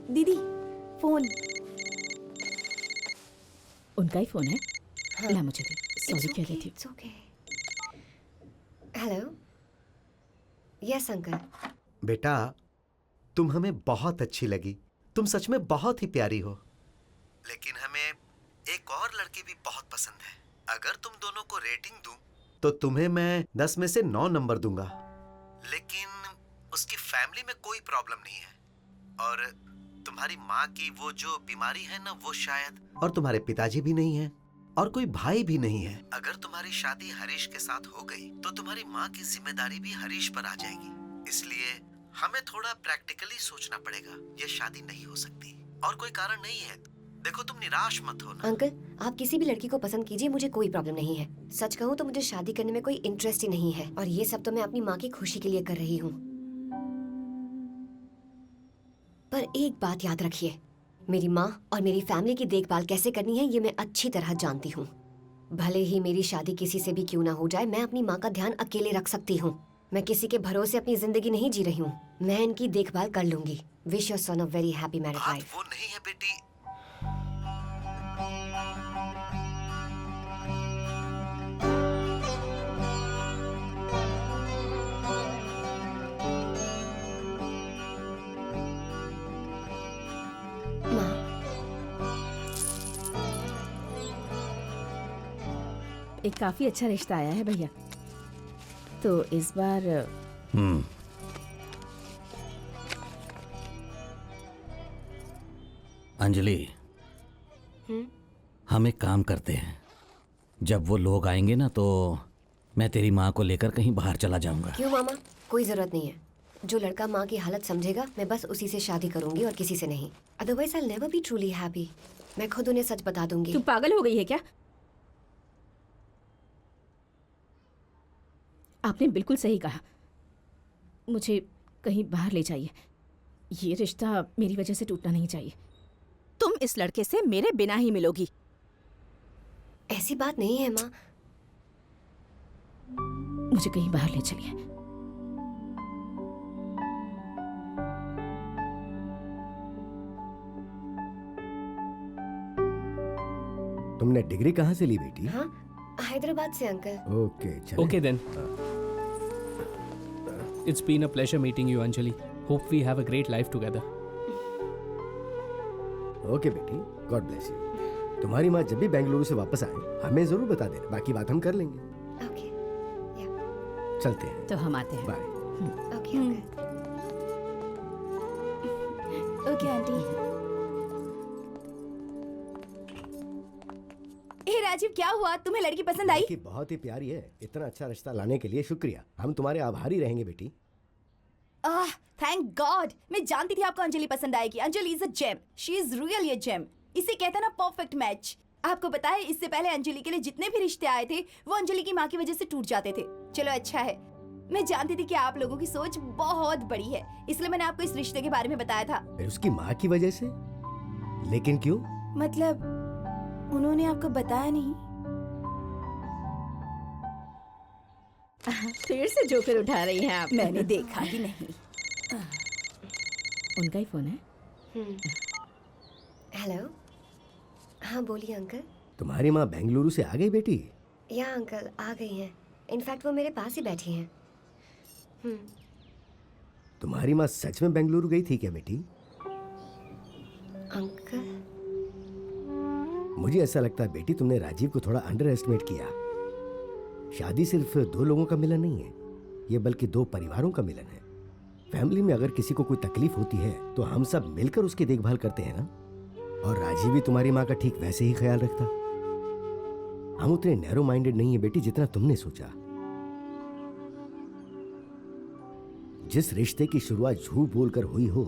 दीदी फोन। उनका ही फोन है। हाँ। ला मुझे दे। सॉरी कह रही थी। It's okay. Hello. Yes uncle. बेटा, तुम हमें बहुत अच्छी लगी। तुम सच में बहुत ही प्यारी हो। लेकिन हमें एक और लड़की भी बहुत पसंद है। अगर तुम दोनों को रेटिंग दूं तो तुम्हें मैं 10 में से 9 नंबर दूंगा। लेकिन उसकी फैमिली में कोई प्रॉब्लम नहीं है, और तुम्हारी माँ की वो जो बीमारी है ना, वो शायद, और तुम्हारे पिताजी भी नहीं है, और कोई भाई भी नहीं है। अगर तुम्हारी शादी हरीश के साथ हो गई तो तुम्हारी माँ की जिम्मेदारी भी हरीश पर आ जाएगी। इसलिए हमें थोड़ा प्रैक्टिकली सोचना पड़ेगा। ये शादी नहीं हो सकती, और कोई कारण नहीं है। देखो, तुम निराश मत हो ना। अंकल, आप किसी भी लड़की को पसंद कीजिए, मुझे कोई प्रॉब्लम नहीं है। सच कहूँ तो मुझे शादी करने में कोई इंटरेस्ट ही नहीं है, और ये सब तो मैं अपनी माँ की खुशी के लिए कर रही हूँ। पर एक बात याद रखिए, मेरी माँ और मेरी फैमिली की देखभाल कैसे करनी है ये मैं अच्छी तरह जानती हूँ। भले ही मेरी शादी किसी से भी क्यों ना हो जाए, मैं अपनी माँ का ध्यान अकेले रख सकती हूँ। मैं किसी के भरोसे अपनी जिंदगी नहीं जी रही हूँ। मैं इनकी देखभाल कर लूंगी। Wish your son a very happy married बात लाइफ। वो नहीं है बेटी। माँ, एक काफी अच्छा रिश्ता आया है भैया, तो इस बार अंजलि, हम एक काम करते हैं। जब वो लोग आएंगे ना, तो मैं तेरी माँ को लेकर कहीं बाहर चला जाऊंगा। क्यों मामा? कोई जरूरत नहीं है। जो लड़का माँ की हालत समझेगा, मैं बस उसी से शादी करूंगी और किसी से नहीं। Otherwise I will never be truly happy. मैं खुद उन्हें सच बता दूंगी। तू पागल हो गई है क्या? आपने बिल्कुल सही कहा। मुझे कहीं बाहर ले जाइए। ये रिश्ता मेरी वजह से टूटना नहीं चाहिए। तुम इस लड़के से मेरे बिना ही मिलोगी। ऐसी बात नहीं है माँ। मुझे कहीं बाहर ले चलिए। तुमने डिग्री कहाँ से ली बेटी? हाँ, हैदराबाद से अंकल। ओके, चले। Okay then. It's been a pleasure meeting you, Anjali. Hope we have a great life together. Okay बेटी, गॉड ब्लेस यू। तुम्हारी माँ जब भी बेंगलुरु से वापस आए हमें जरूर बता देना, बाकी बात हम कर लेंगे। ओके। चलते हैं। तो हम आते हैं। Bye. Okay uncle. Okay aunty. ए राजीव, क्या हुआ? तुम्हें लड़की पसंद आई? लड़की बहुत ही प्यारी है। इतना अच्छा रिश्ता लाने के लिए शुक्रिया। हम तुम्हारे आभारी रहेंगे बेटी। Ah, thank God. मैं जानती थी आपको अंजलि पसंद आएगी। Anjali is a gem. She is really a gem. इसे कहते हैं ना परफेक्ट मैच। आपको पता है, इससे पहले अंजलि के लिए जितने भी रिश्ते आए थे वो अंजलि की माँ की वजह से टूट जाते थे। चलो अच्छा है, मैं जानती थी कि आप लोगों की सोच बहुत बड़ी है, इसलिए मैंने आपको इस रिश्ते के बारे में बताया था। फिर उसकी माँ की वजह से? लेकिन क्यों? मतलब उन्होंने आपको बताया नहीं? फिर से जोकर उठा रही हैं आप। मैंने देखा ही नहीं। उनका ही फोन है। हेलो। हाँ बोलिए अंकल। तुम्हारी माँ बेंगलुरु से आ गई बेटी? या अंकल, आ गई हैं। इनफैक्ट वो मेरे पास ही बैठी हैं। तुम्हारी माँ सच में बेंगलुरु गई थी क्या बेटी? अंकल, मुझे ऐसा लगता है बेटी तुमने राजीव को थोड़ा अंडर एस्टिमेट किया। शादी सिर्फ 2 लोगों का मिलन नहीं है, ये बल्कि 2 परिवारों का मिलन है। फैमिली में अगर किसी को कोई तकलीफ होती है तो हम सब मिलकर उसकी देखभाल करते हैं ना। और राजीव भी तुम्हारी माँ का ठीक वैसे ही ख्याल रखता। हम उतने नैरो माइंडेड नहीं है बेटी जितना तुमने सोचा। जिस रिश्ते की शुरुआत झूठ बोलकर हुई हो,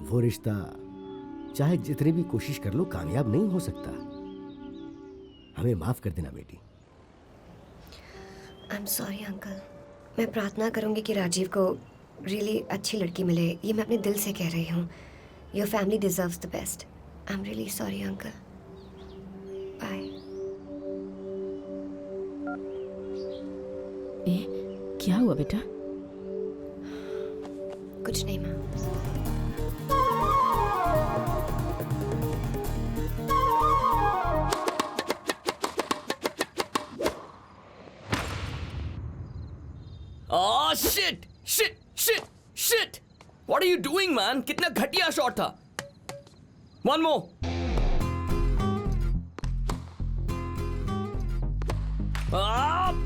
वो रिश्ता चाहे जितनी भी कोशिश कर लो कामयाब नहीं हो सकता। हमें माफ कर देना बेटी। आई एम सॉरी अंकल। मैं प्रार्थना करूंगी कि राजीव को रियली अच्छी लड़की मिले। ये मैं अपने दिल से कह रही हूँ। Your family deserves the best. I am really sorry uncle. Bye. क्या हुआ बेटा? कुछ नहीं माँ। Oh shit! Shit! Shit! Shit! What are you doing, man? कितना घटिया शॉट था. One more.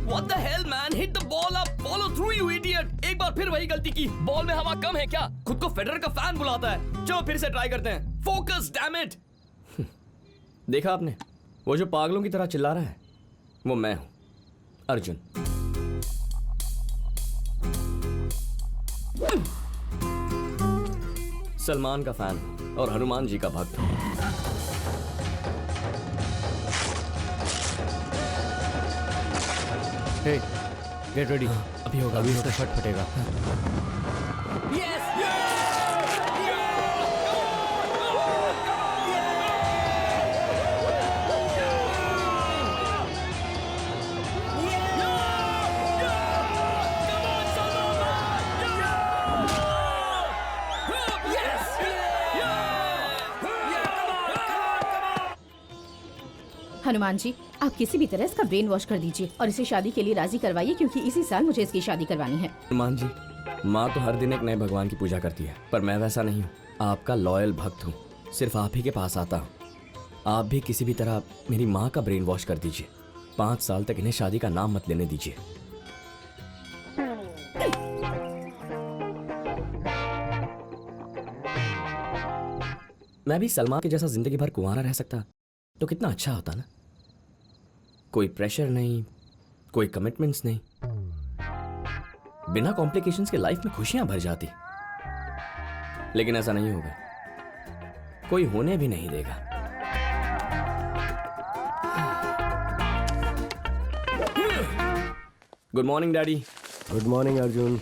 What the hell, man? Hit the ball up. Follow through, you idiot. एक बार फिर वही गलती की. बॉल में हवा कम है क्या? खुद को फेडरर का फैन बुलाता है. चलो फिर से ट्राई करते हैं. Focus, damn it. देखा आपने? वो जो पागलों की तरह चिल्ला रहा है, वो मैं हूं, अर्जुन. सलमान का फैन और हनुमान जी का भक्त. Hey, get ready. अभी होगा. अभी इसका शर्ट फटेगा. हनुमान जी, आप किसी भी तरह इसका ब्रेन वॉश कर दीजिए और इसे शादी के लिए राजी करवाइए, क्योंकि इसी साल मुझे इसकी शादी करवानी है। हनुमान जी, माँ तो हर दिन एक नए भगवान की पूजा करती है, पर मैं वैसा नहीं हूँ. आपका लॉयल भक्त हूँ. सिर्फ आप ही के पास आता हूँ. आप भी किसी भी तरह मेरी माँ का ब्रेन वॉश कर दीजिए. 5 साल तक इन्हें शादी का नाम मत लेने दीजिए. मैं भी सलमान के जैसा जिंदगी भर कुंवारा रह सकता तो कितना अच्छा होता ना. कोई प्रेशर नहीं, कोई कमिटमेंट्स नहीं, बिना कॉम्प्लिकेशंस के लाइफ में खुशियां भर जाती. लेकिन ऐसा नहीं होगा, कोई होने भी नहीं देगा. Good morning daddy. Good morning Arjun.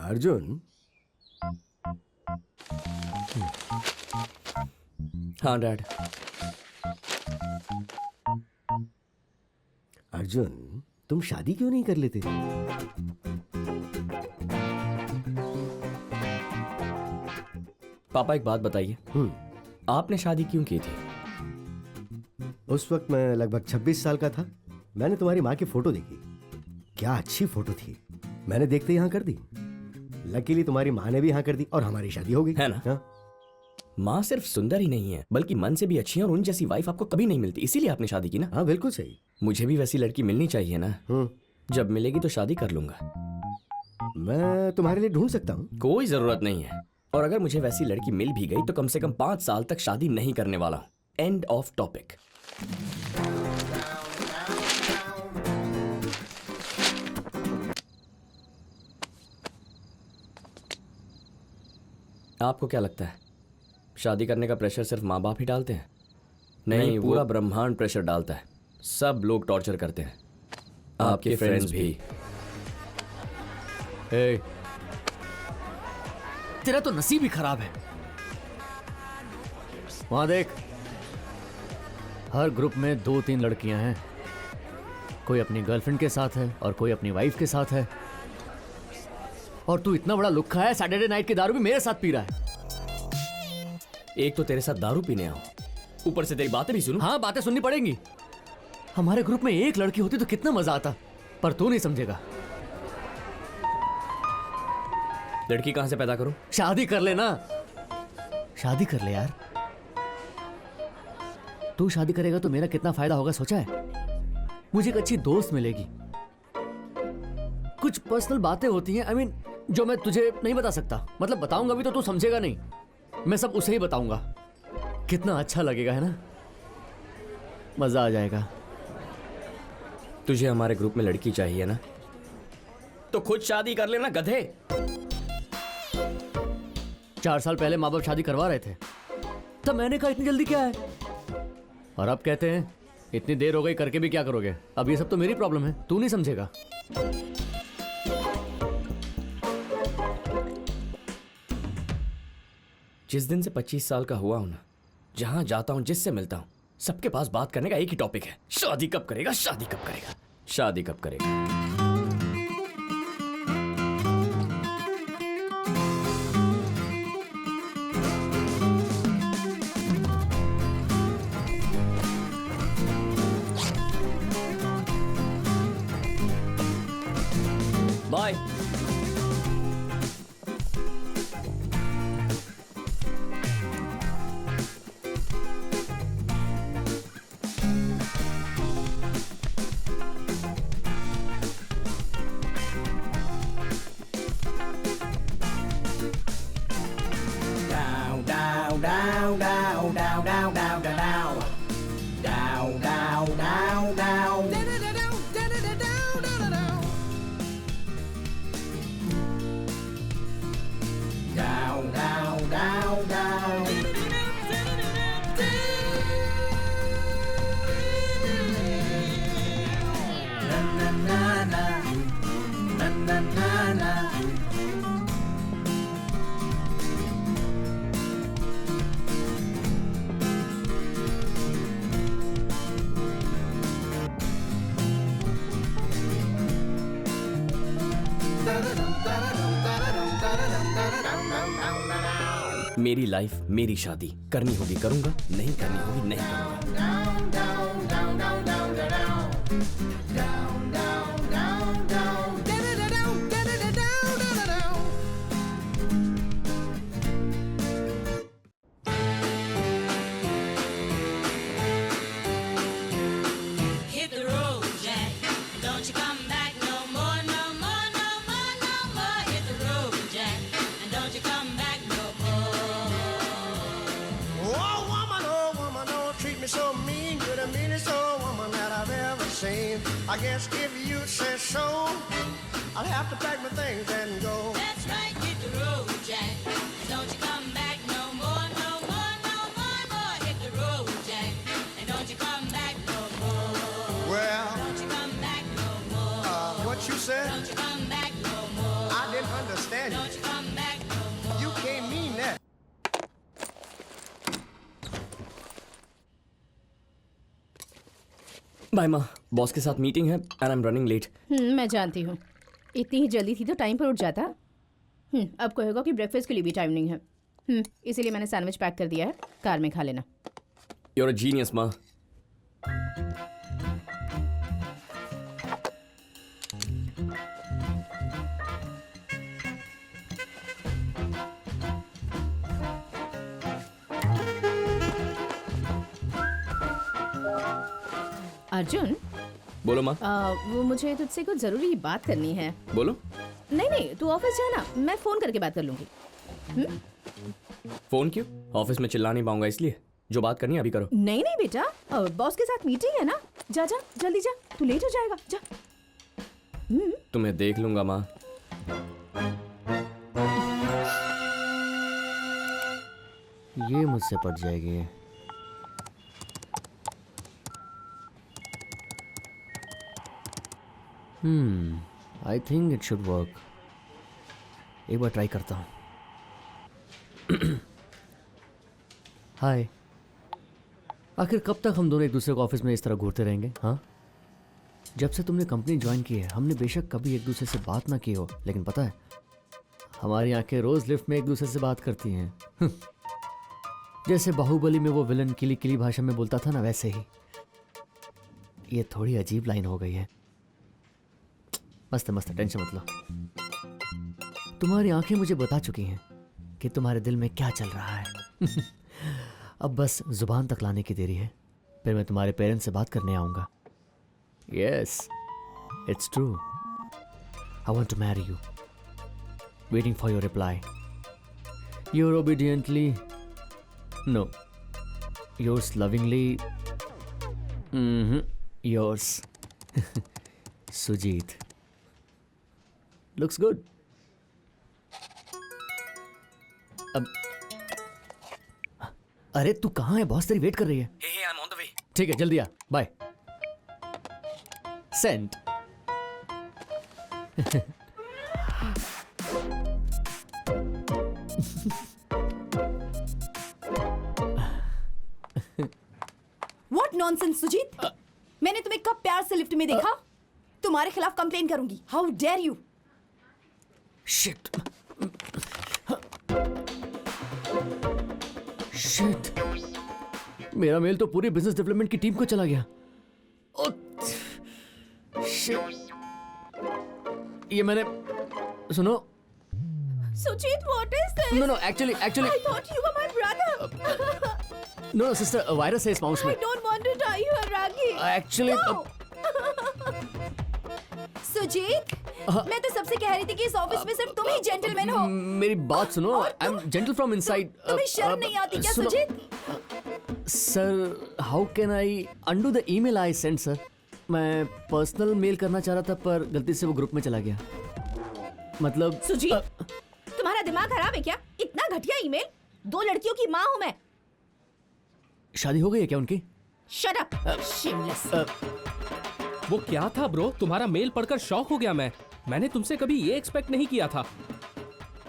Arjun, हाँ डैड. अर्जुन, तुम शादी क्यों नहीं कर लेते? पापा एक बात बताइए, आपने शादी क्यों की थी? उस वक्त मैं लगभग 26 साल का था. मैंने तुम्हारी माँ की फोटो देखी. क्या अच्छी फोटो थी. मैंने देखते यहाँ कर दी. लकीली तुम्हारी माँ ने भी हाँ कर दी और हमारी शादी हो गई. है ना? हाँ? माँ सिर्फ सुंदर ही नहीं है, बल्कि मन से भी अच्छी है, और उन जैसी वाइफ आपको कभी नहीं मिलती. इसीलिए आपने शादी की ना. हाँ बिल्कुल सही. मुझे भी वैसी लड़की मिलनी चाहिए ना. जब मिलेगी तो शादी कर लूंगा. मैं तुम्हारे लिए ढूंढ सकता हूँ. कोई जरूरत नहीं है. और अगर मुझे वैसी लड़की मिल भी गई तो कम से कम 5 साल तक शादी नहीं करने वाला हूँ. End of topic. आपको क्या लगता है, शादी करने का प्रेशर सिर्फ माँ बाप ही डालते हैं? नहीं, पूरा ब्रह्मांड प्रेशर डालता है. सब लोग टॉर्चर करते हैं, आपके फ्रेंड्स भी. Hey, तेरा तो नसीब ही खराब है. वहां देख, हर ग्रुप में 2-3 लड़कियां हैं. कोई अपनी गर्लफ्रेंड के साथ है और कोई अपनी वाइफ के साथ है. और तू इतना बड़ा लुक्खा है, सैटरडे नाइट की दारू भी मेरे साथ पी रहा है. एक तो तेरे साथ दारू पीने आओ, ऊपर से तेरी बातें भी सुनूं. हाँ, बातें सुननी पड़ेंगी. हमारे ग्रुप में एक लड़की होती तो कितना मजा आता, पर तू नहीं समझेगा. लड़की कहां से पैदा करूं? शादी कर ले ना. शादी कर ले यार. तू शादी करेगा तो मेरा कितना फायदा होगा सोचा है? मुझे एक अच्छी दोस्त मिलेगी. कुछ पर्सनल बातें होती हैं, I mean, जो मैं तुझे नहीं बता सकता. मतलब बताऊंगा भी तो तू समझेगा नहीं. मैं सब उसे ही बताऊंगा. कितना अच्छा लगेगा, है ना? मजा आ जाएगा. तुझे हमारे ग्रुप में लड़की चाहिए ना, तो खुद शादी कर लेना गधे. 4 साल पहले माँ बाप शादी करवा रहे थे, तब मैंने कहा इतनी जल्दी क्या है. और अब कहते हैं इतनी देर हो गई, करके भी क्या करोगे. अब ये सब तो मेरी प्रॉब्लम है, तू नहीं समझेगा. जिस दिन से 25 साल का हुआ हूं ना, जहां जाता हूं, जिससे मिलता हूं, सबके पास बात करने का एक ही टॉपिक है, शादी कब करेगा, शादी कब करेगा, शादी कब करेगा। बाय। मेरी लाइफ, मेरी शादी, करनी होगी करूंगा, नहीं करनी होगी नहीं करूंगा। Hit the road, Jack. Don't you come back no more, no more, no more, no more. Hit the road, Jack. And don't you come back no more. Oh woman, don't treat me so mean. You're the meanest old woman that I've ever seen. I guess if you say so, I'll have to pack my things and go. That's right, hit the road, Jack. And don't you come back no more, no more, no more, more. Hit the road, Jack. And don't you come back no more. Well, Don't you come back no more. what you said? Don't you come back no more. I didn't understand Don't you. you come back no more. You can't mean that. Bye माँ, boss के साथ meeting है and I am running late. मैं जानती हूँ, इतनी ही जल्दी थी तो टाइम पर उठ जाता। अब कहेगा कि ब्रेकफास्ट के लिए भी टाइम नहीं है। इसीलिए मैंने सैंडविच पैक कर दिया है, कार में खा लेना। यू आर अ जीनियस माँ। अर्जुन, बोलो माँ। वो मुझे तुझसे कुछ जरूरी बात करनी है। बोलो। नहीं, तू ऑफिस जाना, मैं फोन करके बात कर लूंगी। फोन क्यों? ऑफिस में चिल्ला नहीं पाऊंगा इसलिए। जो बात करनी है अभी करो। नहीं बेटा, बॉस के साथ मीटिंग है ना। जा जल्दी जा, तू लेट हो जाएगा। जा। तुम्हें देख लूंगा माँ। ये मुझसे पट जाएगी। I think it should work. एक बार ट्राई करता हूँ। हाय, आखिर कब तक हम दोनों एक दूसरे को ऑफिस में इस तरह घूरते रहेंगे? हाँ, जब से तुमने कंपनी ज्वाइन की है हमने बेशक कभी एक दूसरे से बात ना की हो, लेकिन पता है हमारी आंखें रोज लिफ्ट में एक दूसरे से बात करती हैं। जैसे बाहुबली में वो विलन किली किली भाषा में बोलता था ना, वैसे ही। ये थोड़ी अजीब लाइन हो गई है। मस्त मस्त, टेंशन मत लो। तुम्हारी आंखें मुझे बता चुकी हैं कि तुम्हारे दिल में क्या चल रहा है। अब बस जुबान तक लाने की देरी है, फिर मैं तुम्हारे पेरेंट्स से बात करने आऊंगा। Yes, it's true. I want to marry you. Waiting for your reply. Your obediently, no, yours lovingly, yours Sujit. Looks good. अब अरे तू कहाँ है? बॉस तेरी वेट कर रही है। Hey, I'm on the way. ठीक है, जल्दी आ। बाय। सेंड। नॉनसेंस सुजीत? मैंने तुम्हें कब प्यार से लिफ्ट में देखा? तुम्हारे खिलाफ कंप्लेन करूंगी। How dare you! Shit shit, मेरा मेल तो पूरी बिजनेस डेवलपमेंट की टीम को चला गया। शिट, ये मैंने सुनो। Sujit, what is this? No actually I thought you were my brother. No sister, virus है इस माउस में I don't want to die here, Ragi. Actually. Sujit, मैं तो सबसे कह रही थी कि इस ऑफिस में सिर्फ तुम ही जेंटलमैन हो। मेरी बात सुनो, I am gentle from inside. तुम्हें शर्म नहीं आती क्या Sujit? Sir, how can I undo the email I send sir? मैं पर्सनल मेल करना चाह रहा था पर गलती से वो ग्रुप में चला गया। मतलब सुजीत, तुम्हारा दिमाग खराब है क्या? इतना घटिया ईमेल? 2 लड़कियों की माँ हूँ मैं। शादी हो गई है क्या उनकी? Shut up, shameless. वो क्या था ब्रो? तुम्हारा मेल पढ़कर शॉक हो गया मैं। मैंने तुमसे कभी ये एक्सपेक्ट नहीं किया था।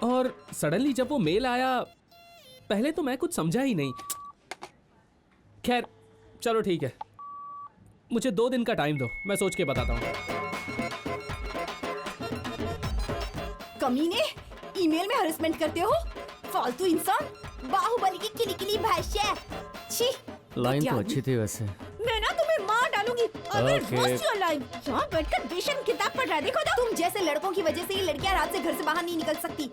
और सडनली जब वो मेल आया, पहले तो मैं कुछ समझा ही नहीं। खैर, चलो ठीक है, मुझे 2 दिन का टाइम दो, मैं सोच के बताता हूँ। कमीने, ईमेल में हरेसमेंट करते हो? फालतू इंसान, बाहुबली की किली भाषा। छी, लाइन तो घटिया अच्छी थी वैसे। मैं ना तुम्हें मार डालूंगी। I will Okay. roast your life. यहाँ बैठकर बेशर्म किताब पढ़ रहा है, देखो तो। तुम जैसे लड़कों की वजह से ही लड़कियां रात से घर से बाहर नहीं निकल सकती।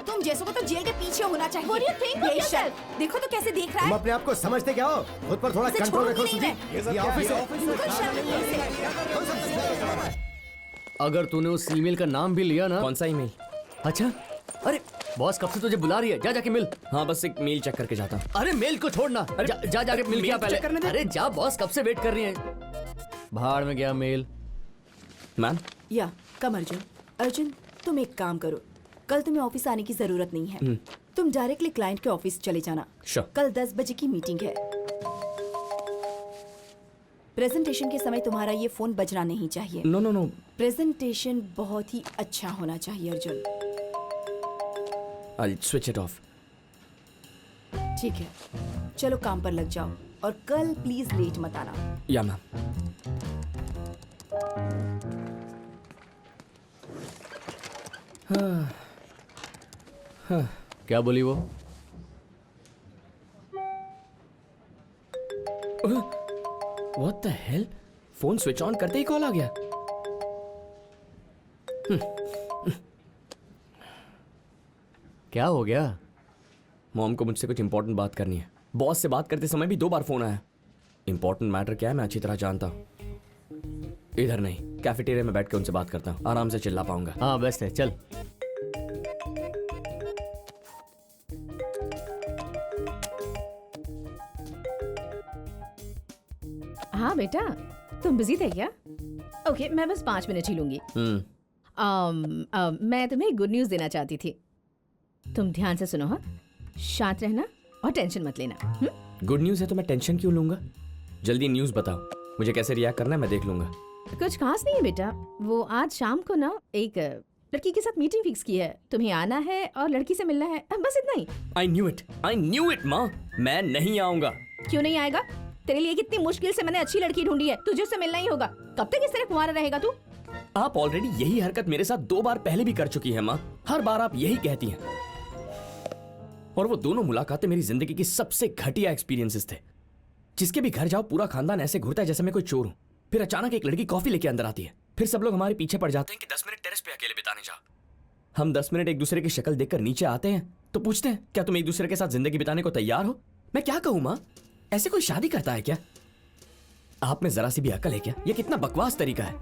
तुम जैसों को तो जेल के पीछे होना चाहिए। What do you think of बेशर्म। yourself? देखो तो कैसे देख रहा तुम है। अपने आप को समझते क्या हो? खुद पर थोड़ा इसे कंट्रोल छोड़ूंगी रखो नहीं सुजीत। ये ऑफिस है। बिल्कुल शर्म नहीं है इसे। अगर तूने उस ईमेल का नाम भी लिया ना। कौन सा ईमेल? अच्छा, अरे बॉस कब से तुझे बुला रही है, जा जाके मिल। हाँ, बस एक मेल चेक करके जाता हूँ। अरे मेल को छोड़ना, जा जाके मिल क्या मेल चेक करने पहले। दे। अरे जा, बॉस कब से वेट कर रही है। भाड़ में गया मेल। मैम, या कम अर्जुन। अर्जुन, तुम एक काम करो, कल तुम्हें ऑफिस आने की जरूरत नहीं है। तुम डायरेक्टली क्लाइंट के ऑफिस चले जाना। Sure. कल 10 बजे की मीटिंग है। प्रेजेंटेशन के समय तुम्हारा ये फोन बजना नहीं चाहिए। No no no. प्रेजेंटेशन बहुत ही अच्छा होना चाहिए Arjun. I'll switch it off. ठीक है, चलो काम पर लग जाओ और कल प्लीज लेट मत आना। या मैम। क्या बोली वो? What the hell? Phone switch on करते ही कॉल आ गया। क्या हो गया? मॉम को मुझसे कुछ इंपॉर्टेंट बात करनी है। बॉस से बात करते समय भी 2 बार फोन आया। इंपॉर्टेंट मैटर क्या है मैं अच्छी तरह जानता हूँ। इधर नहीं, कैफेटेरिया में बैठ के उनसे बात करता हूँ, आराम से चिल्ला पाऊंगा। हाँ बेस्ट है, चल। हाँ बेटा, तुम बिजी थे क्या? ओके, मैं बस 5 मिनट ही लूंगी। मैं तुम्हें गुड न्यूज़ देना चाहती थी। तुम ध्यान से सुनो। हाँ, शांत रहना और टेंशन मत लेना। गुड न्यूज़ है तो मैं टेंशन क्यों लूंगा? जल्दी न्यूज़ बताओ, मुझे कैसे रिएक्ट करना है मैं देख लूंगा। कुछ खास नहीं है बेटा। वो आज शाम को ना एक लड़की के साथ मीटिंग फिक्स की है। तुम्हें आना है और लड़की से मिलना है, बस इतना ही। I knew it माँ, मैं नहीं आऊंगा। क्यों नहीं आएगा? तेरे लिए कितनी मुश्किल से मैंने अच्छी लड़की ढूंढी है, तुझे उससे मिलना ही होगा। कब तक इस तरह कुंवारा रहेगा तू? आप ऑलरेडी यही हरकत मेरे साथ 2 बार पहले भी कर चुकी है माँ। हर बार आप यही कहती हैं। और वो दोनों मुलाकातें मेरी जिंदगी की सबसे घटिया एक्सपीरियंसेस थे। जिसके भी घर जाओ पूरा खानदान ऐसे घूरता है जैसे मैं कोई चोर हूँ। फिर अचानक एक लड़की कॉफी लेके अंदर आती है। फिर सब लोग हमारे पीछे पड़ जाते हैं कि 10 मिनट टेरेस पे अकेले बिताने जाओ। हम 10 मिनट एक दूसरे की शक्ल देखकर नीचे आते हैं तो पूछते हैं क्या तुम एक दूसरे के साथ जिंदगी बिताने को तैयार हो? मैं क्या कहूँ माँ, ऐसे कोई शादी करता है क्या? आप में जरा सी भी अकल है क्या? ये कितना बकवास तरीका है।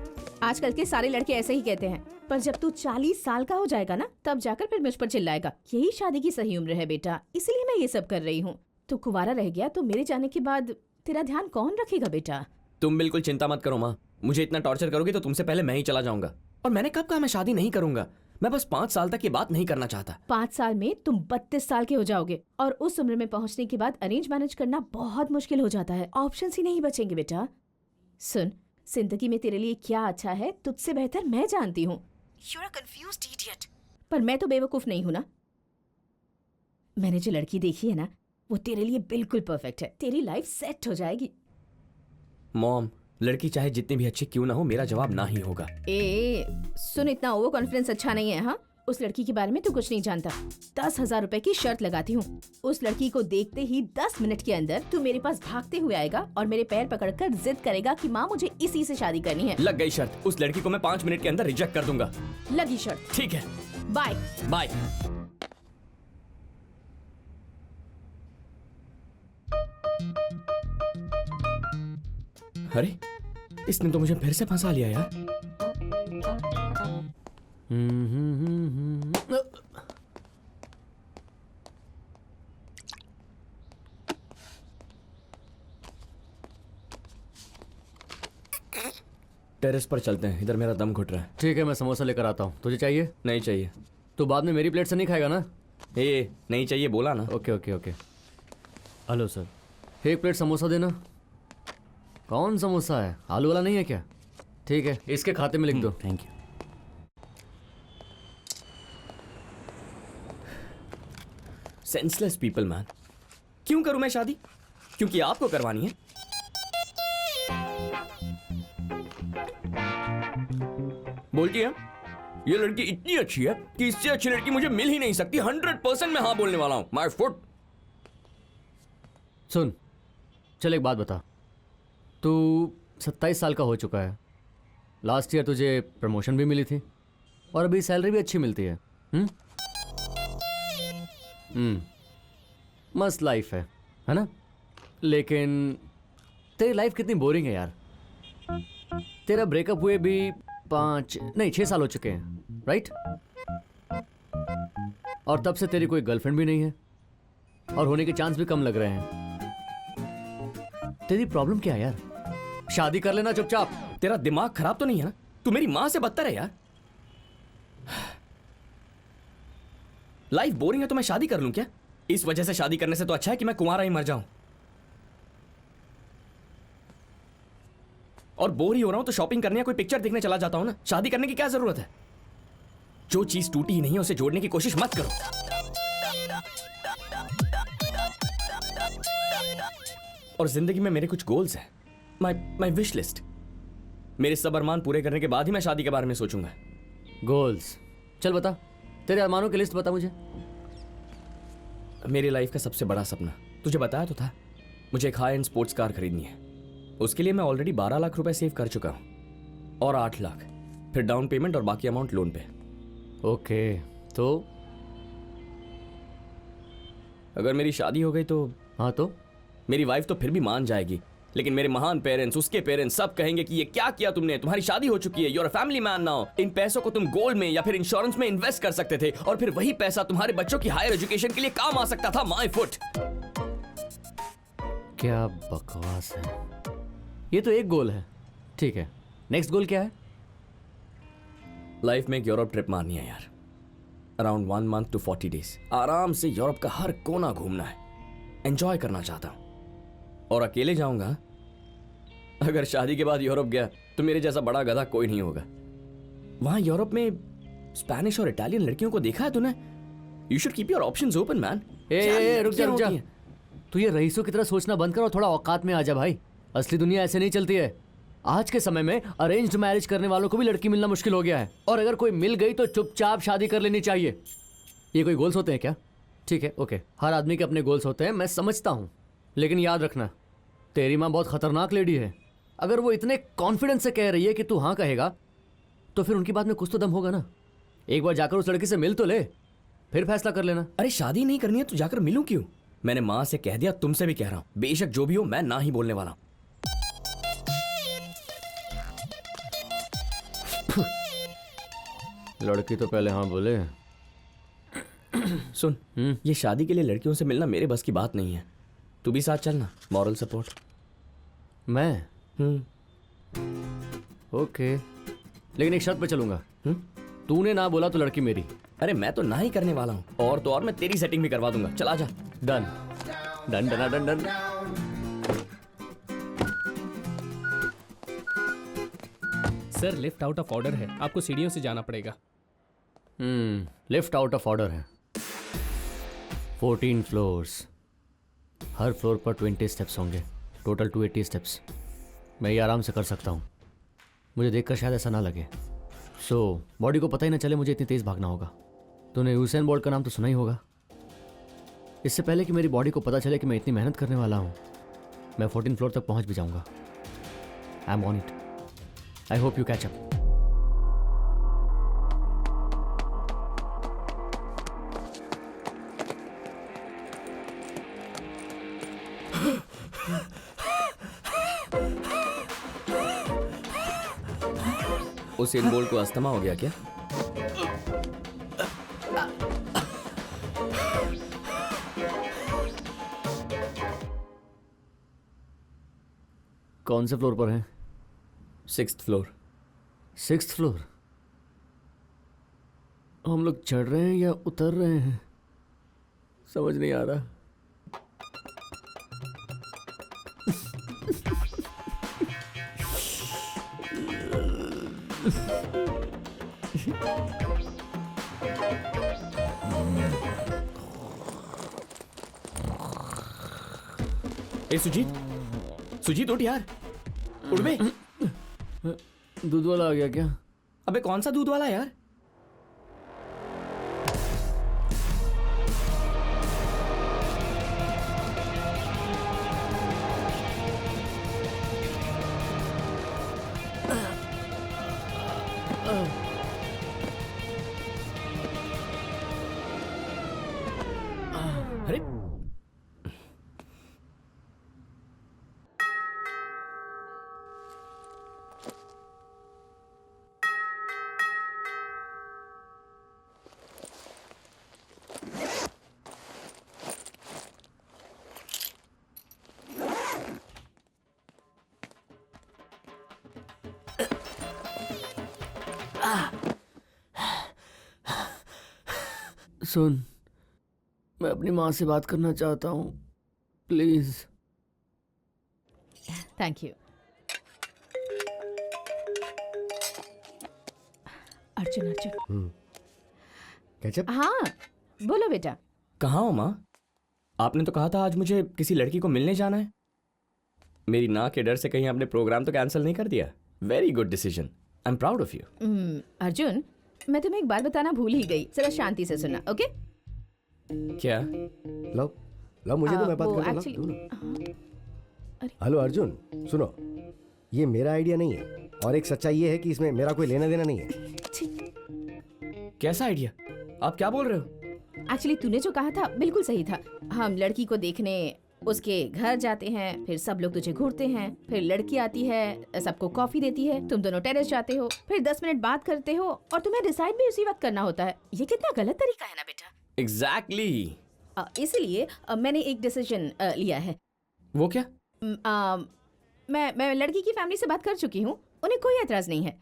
आजकल के सारे लड़के ऐसे ही कहते हैं, पर जब तू 40 साल का हो जाएगा ना, तब जाकर फिर मुझ पर चिल्लाएगा। यही शादी की सही उम्र है बेटा, इसलिए मैं ये सब कर रही हूँ। तू कुंवारा रह गया तो मेरे जाने के बाद तेरा ध्यान कौन रखेगा बेटा? तुम बिल्कुल चिंता मत करो माँ, मुझे इतना टॉर्चर करोगे तो तुमसे पहले मैं ही चला जाऊंगा। और मैंने कब कहा मैं शादी नहीं करूंगा? मैं बस 5 साल तक ये बात नहीं करना चाहता। 5 साल में तुम 32 साल के हो जाओगे और उस उम्र में पहुंचने के बाद अरेंज मैनेज करना बहुत मुश्किल हो जाता है। ऑप्शंस ही नहीं बचेंगे बेटा। सुन, जिंदगी में तेरे लिए क्या अच्छा है तुझसे बेहतर मैं जानती हूँ। You're a confused idiot. पर मैं तो बेवकूफ नहीं हूँ ना। मैंने जो लड़की देखी है ना, वो तेरे लिए बिल्कुल परफेक्ट है। तेरी लाइफ सेट हो जाएगी। मॉम, लड़की चाहे जितनी भी अच्छी क्यों ना हो, मेरा जवाब ना ही होगा। ए सुन, इतना ओवर कॉन्फिडेंस अच्छा नहीं है। हाँ, उस लड़की के बारे में तू कुछ नहीं जानता। 10,000 रुपए की शर्त लगाती हूँ, उस लड़की को देखते ही 10 मिनट के अंदर तू मेरे पास भागते हुए आएगा और मेरे पैर पकड़कर जिद करेगा कि माँ मुझे इसी से शादी करनी है। लग गई शर्त। उस लड़की को मैं 5 मिनट के अंदर रिजेक्ट कर दूंगा। लगी शर्त। ठीक है, बाय। बाय। अरे, इसने तो मुझे फिर से फंसा लिया यार। टेरेस पर चलते हैं, इधर मेरा दम घुट रहा है। ठीक है, मैं समोसा लेकर आता हूँ। तुझे चाहिए? नहीं चाहिए। तो बाद में मेरी प्लेट से नहीं खाएगा ना? ए, नहीं चाहिए बोला ना। Okay okay okay. Hello sir, एक प्लेट समोसा देना। कौन समोसा है? आलू वाला नहीं है क्या? ठीक है, इसके खाते में लिख दो। Thank you. Senseless people man. क्यों करूं मैं शादी? क्योंकि आपको करवानी है। बोलती है ये लड़की इतनी अच्छी है कि इससे अच्छी लड़की मुझे मिल ही नहीं सकती। 100% मैं हाँ बोलने वाला हूं। My foot. सुन, चल एक बात बता। तू 27 साल का हो चुका है। लास्ट ईयर तुझे प्रमोशन भी मिली थी और अभी सैलरी भी अच्छी मिलती है। मस्त लाइफ है ना? लेकिन तेरी लाइफ कितनी बोरिंग है यार। तेरा ब्रेकअप हुए भी 6 साल हो चुके हैं, राइट? और तब से तेरी कोई गर्लफ्रेंड भी नहीं है और होने के चांस भी कम लग रहे हैं। तेरी प्रॉब्लम क्या है यार? शादी कर लेना चुपचाप। तेरा दिमाग खराब तो नहीं है ना? तू मेरी मां से बदतर है यार। लाइफ बोरिंग है तो मैं शादी कर लूं क्या? इस वजह से शादी करने से तो अच्छा है कि मैं कुंवारा ही मर जाऊं। और बोर ही हो रहा हूं तो शॉपिंग करने या कोई पिक्चर देखने चला जाता हूं ना। शादी करने की क्या जरूरत है? जो चीज टूटी ही नहीं है उसे जोड़ने की कोशिश मत करो। और जिंदगी में मेरे कुछ गोल्स हैं। My wish list. मेरे सब अरमान पूरे करने के बाद ही मैं शादी के बारे में सोचूंगा। गोल्स? चल बता, तेरे अरमानों की लिस्ट बता मुझे। मेरी लाइफ का सबसे बड़ा सपना तुझे बताया तो था, मुझे एक हाई एंड स्पोर्ट्स कार खरीदनी है। उसके लिए मैं ऑलरेडी 12 लाख रुपए सेव कर चुका हूं और 8 लाख फिर डाउन पेमेंट और बाकी अमाउंट लोन पे। ओके, तो अगर मेरी शादी हो गई तो? हाँ, तो मेरी वाइफ तो फिर भी मान जाएगी, लेकिन मेरे महान पेरेंट्स, उसके पेरेंट्स सब कहेंगे कि ये क्या किया तुमने, तुम्हारी शादी हो चुकी है, you are a family man now. इन पैसों को तुम गोल्ड में या फिर इंश्योरेंस में इन्वेस्ट कर सकते थे और फिर वही पैसा तुम्हारे बच्चों की हायर एजुकेशन के लिए काम आ सकता था। My foot. क्या बकवास है। ये तो एक गोल है। ठीक है, नेक्स्ट गोल क्या है? लाइफ में एक यूरोप ट्रिप मारनी है यार। Around 1 month to 40 days। आराम से यूरोप का हर कोना घूमना है। एंजॉय करना चाहता हूं और अकेले जाऊंगा। अगर शादी के बाद यूरोप गया तो मेरे जैसा बड़ा गधा कोई नहीं होगा। वहां यूरोप में स्पेनिश और इटालियन लड़कियों को देखा है तूने? You should keep your options open man. रुक जा। तू ये रईसों की तरह सोचना बंद कर और थोड़ा औकात में आ जा भाई। असली दुनिया ऐसे नहीं चलती है। आज के समय में अरेंज्ड मैरिज करने वालों को भी लड़की मिलना मुश्किल हो गया है और अगर कोई मिल गई तो चुपचाप शादी कर लेनी चाहिए। ये कोई गोल्स होते हैं क्या? ठीक है, ओके, हर आदमी के अपने गोल्स होते हैं, मैं समझता हूँ, लेकिन याद रखना तेरी माँ बहुत खतरनाक लेडी है। अगर वो इतने कॉन्फिडेंस से कह रही है कि तू हाँ कहेगा तो फिर उनकी बात में कुछ तो दम होगा ना। एक बार जाकर उस लड़की से मिल तो ले, फिर फैसला कर लेना। अरे शादी नहीं करनी है तो जाकर मिलूं क्यों? मैंने माँ से कह दिया, तुमसे भी कह रहा हूँ, बेशक जो भी हो मैं ना ही बोलने वाला हूँ। लड़की तो पहले हाँ बोले। सुन, ये शादी के लिए लड़कियों से मिलना मेरे बस की बात नहीं है। तू भी साथ चलना, मॉरल सपोर्ट। मैं? ओके, लेकिन एक शर्त पे चलूंगा। तूने ना बोला तो लड़की मेरी। अरे मैं तो ना ही करने वाला हूँ, और तो और मैं तेरी सेटिंग भी करवा दूंगा। चला जा। Done done done done done. Sir lift out of order है, आपको सीढ़ियों से जाना पड़ेगा। लिफ्ट आउट ऑफ ऑर्डर है। 14 फ्लोर्स, हर फ्लोर पर 20 स्टेप्स होंगे, टोटल 280 स्टेप्स। मैं ये आराम से कर सकता हूँ। मुझे देखकर शायद ऐसा ना लगे। सो बॉडी को पता ही ना चले मुझे इतनी तेज़ भागना होगा। तूने यूसेन बोल्ट का नाम तो सुना ही होगा। इससे पहले कि मेरी बॉडी को पता चले कि मैं इतनी मेहनत करने वाला हूँ, मैं 14 फ्लोर तक पहुँच भी जाऊँगा। I am on it. I hope you catch up. उस इन बोल्ट को अस्थमा हो गया क्या? कौन से फ्लोर पर है? 6th floor. 6th floor? हम लोग चढ़ रहे हैं या उतर रहे हैं, समझ नहीं आ रहा। ए सुजीत, सुजीत उठ यार, उठ बे। दूध वाला आ गया क्या? अबे कौन सा दूध वाला यार? अरे सुन, मैं अपनी माँ से बात करना चाहता हूँ, please. Thank you. Arjun Arjun. Catch up? हाँ बोलो बेटा। कहाँ हो माँ? आपने तो कहा था आज मुझे किसी लड़की को मिलने जाना है। मेरी ना के डर से कहीं आपने प्रोग्राम तो कैंसिल नहीं कर दिया? Very good decision, I am proud of you. Arjun, मैं तुम्हें एक बात बताना भूल ही गई, जरा शांति से सुनना, ओके? क्या? लो लो, मुझे तो मैं बात वो करता actually- हूँ। हेलो अर्जुन, सुनो, ये मेरा आइडिया नहीं है और एक सच्चाई ये है कि इसमें मेरा कोई लेना देना नहीं है। कैसा आइडिया? आप क्या बोल रहे हो? एक्चुअली तूने जो कहा था बिल्कुल सही था। हम लड़की को देखने उसके घर जाते हैं, फिर सब लोग तुझे घूरते हैं, फिर लड़की आती है, सबको कॉफी देती है, तुम दोनों टेरेस जाते हो, फिर 10 मिनट बात करते हो और तुम्हें डिसाइड भी उसी वक्त करना होता है। ये कितना गलत तरीका है ना बेटा। एग्जैक्टली। इसलिए मैंने एक डिसीजन लिया है। वो क्या? मैं लड़की की फैमिली से बात कर चुकी हूँ, उन्हें कोई एतराज नहीं है।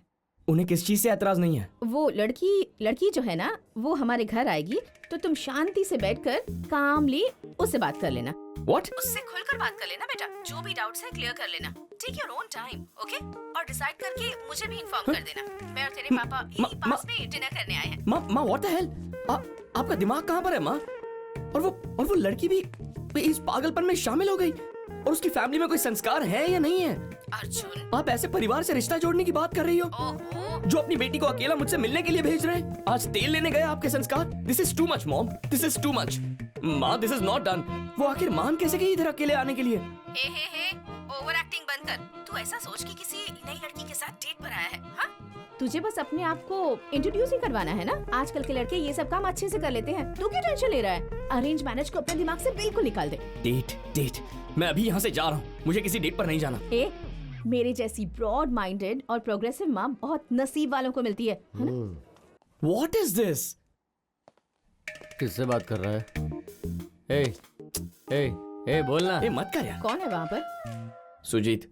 उन्हें किस चीज से एतराज नहीं है? वो लड़की जो है ना, वो हमारे घर आएगी तो तुम शांति से बैठकर कामली उससे बात कर लेना। What? उससे खुलकर बात कर लेना बेटा, जो भी डाउट्स है क्लियर कर लेना। Take your own time, okay? और डिसाइड करके मुझे भी इन्फॉर्म कर देना। मैं और तेरे पापा यही पास में डिनर करने आए हैं। माँ व्हाट द हेल? आपका दिमाग कहाँ पर है माँ? और वो लड़की भी इस पागलपन में शामिल हो गई। और उसकी फैमिली में कोई संस्कार है या नहीं है? अर्जुन, आप ऐसे परिवार से रिश्ता जोड़ने की बात कर रही हो, जो अपनी बेटी को अकेला मुझसे मिलने के लिए भेज रहे हैं। आज तेल लेने गए आपके संस्कार। This is too much mom, this is too much. माँ दिस इज नॉट डन। वो आखिर मान कैसे गई इधर अकेले आने के लिए? हे ओवर एक्टिंग बंद कर। तू ऐसा सोच कि किसी नई लड़की के साथ डेट पर आया है। हाँ, तुझे बस अपने आप को इंट्रोड्यूस ही करवाना है ना। आजकल के लड़के ये सब काम अच्छे से कर लेते हैं, तू क्यों टेंशन ले रहा है? अरेंज मैरिज को अपने दिमाग से बिल्कुल निकाल दे। डेट? मैं अभी यहाँ से जा रहा हूँ, मुझे किसी डेट पर नहीं जाना। मेरे जैसी ब्रॉड माइंडेड और प्रोग्रेसिव माँ बहुत नसीब वालों को मिलती है ना? What is this? किससे बात कर रहा है? ए बोलना। मत कर यार। कौन है वहाँ पर? सुजीत।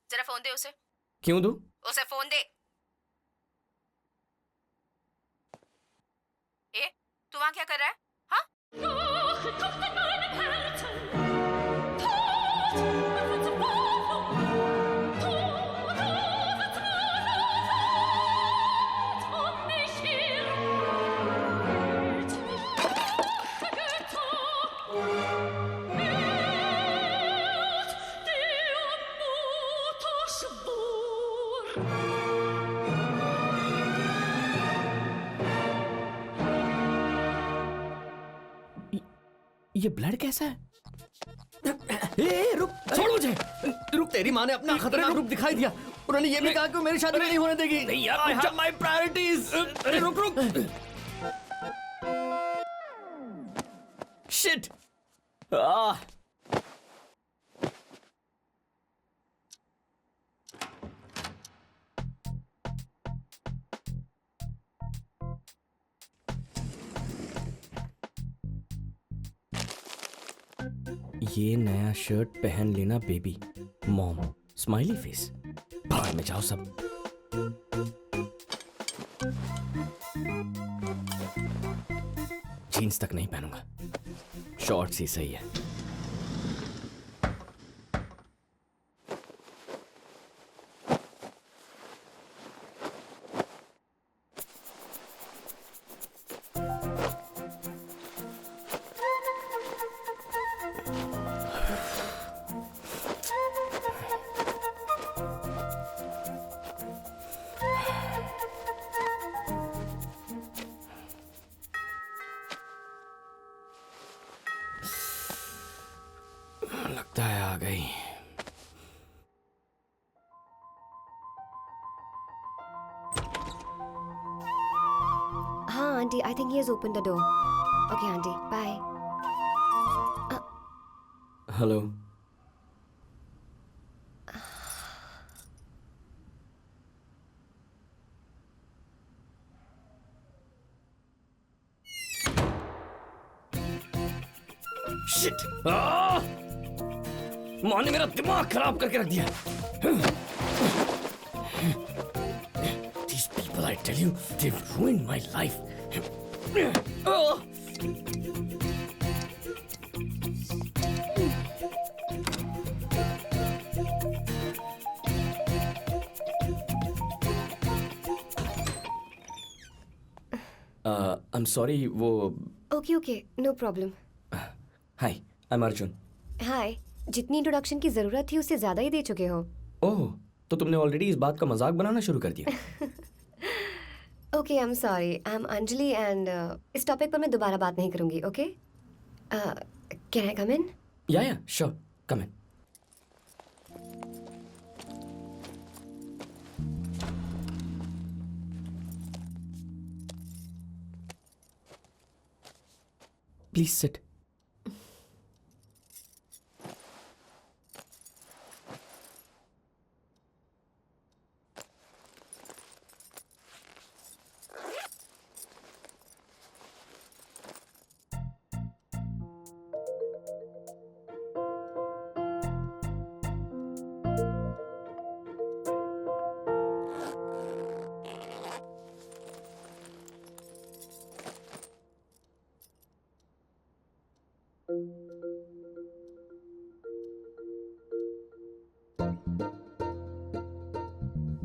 जरा फोन दे उसे। क्यों दूं? उसे फोन दे। तू वहाँ क्या कर रहा है? ये ब्लड कैसा है? ए, रुक, छोड़ मुझे। रुक, तेरी माँ ने अपना खतरनाक रूप दिखाई दिया। उन्होंने ये भी कहा कि वो मेरी शादी नहीं होने देगी। नहीं यार, I have my priorities। अरे रुक रुक। Shit। ये नया शर्ट पहन लेना बेबी। Mom smiley face. बाहर में जाओ सब। जीन्स तक नहीं पहनूंगा, शॉर्ट्स ही सही है। लगता है आ गई। हाँ aunty, I think he has open the door. Okay aunty, bye. Hello. Shit! माँ ने मेरा दिमाग खराब करके रख दिया। These people, I tell you, they've ruined my life. I'm sorry, वो okay okay, no problem. Hi, I'm Arjun. Hi, जितनी इंट्रोडक्शन की जरूरत थी उससे ज्यादा ही दे चुके हो। ओह, तो तुमने ऑलरेडी इस बात का मजाक बनाना शुरू कर दिया। Okay, I am sorry, I am Anjali and इस टॉपिक पर मैं दोबारा बात नहीं करूंगी। ओके, कैन आई कम इन? या, sure, come in. Please sit.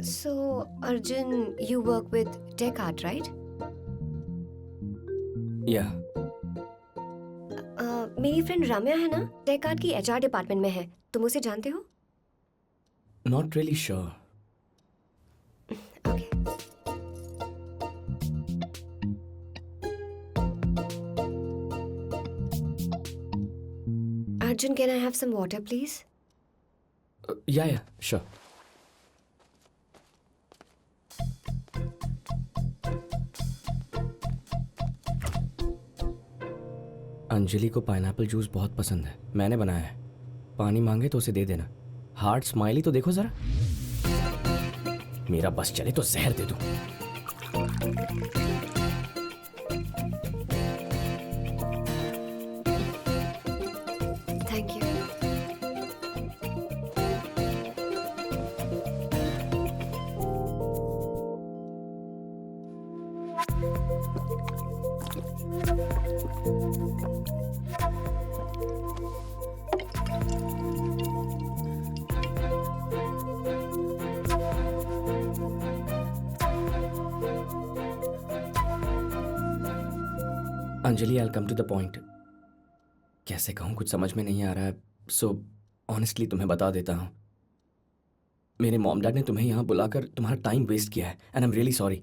So, Arjun, you work with Tech Art, right? या, मेरी फ्रेंड राम्या है ना, टेक आर्ट की एचआर डिपार्टमेंट में है। तुम उसे जानते हो? Not really sure. Okay. Arjun, can I have some water, please? या, श्योर। अंजलि को पाइनएप्पल जूस बहुत पसंद है, मैंने बनाया है। पानी मांगे तो उसे दे देना। हार्ट स्माइली तो देखो जरा। मेरा बस चले तो जहर दे दूं। Thank you. Anjali, I come to the point. कैसे कहूँ, कुछ समझ में नहीं आ रहा है। सो ऑनेस्टली तुम्हें बता देता हूँ, मेरे मॉम डैड ने तुम्हें यहाँ बुलाकर तुम्हारा टाइम वेस्ट किया है and I am really sorry.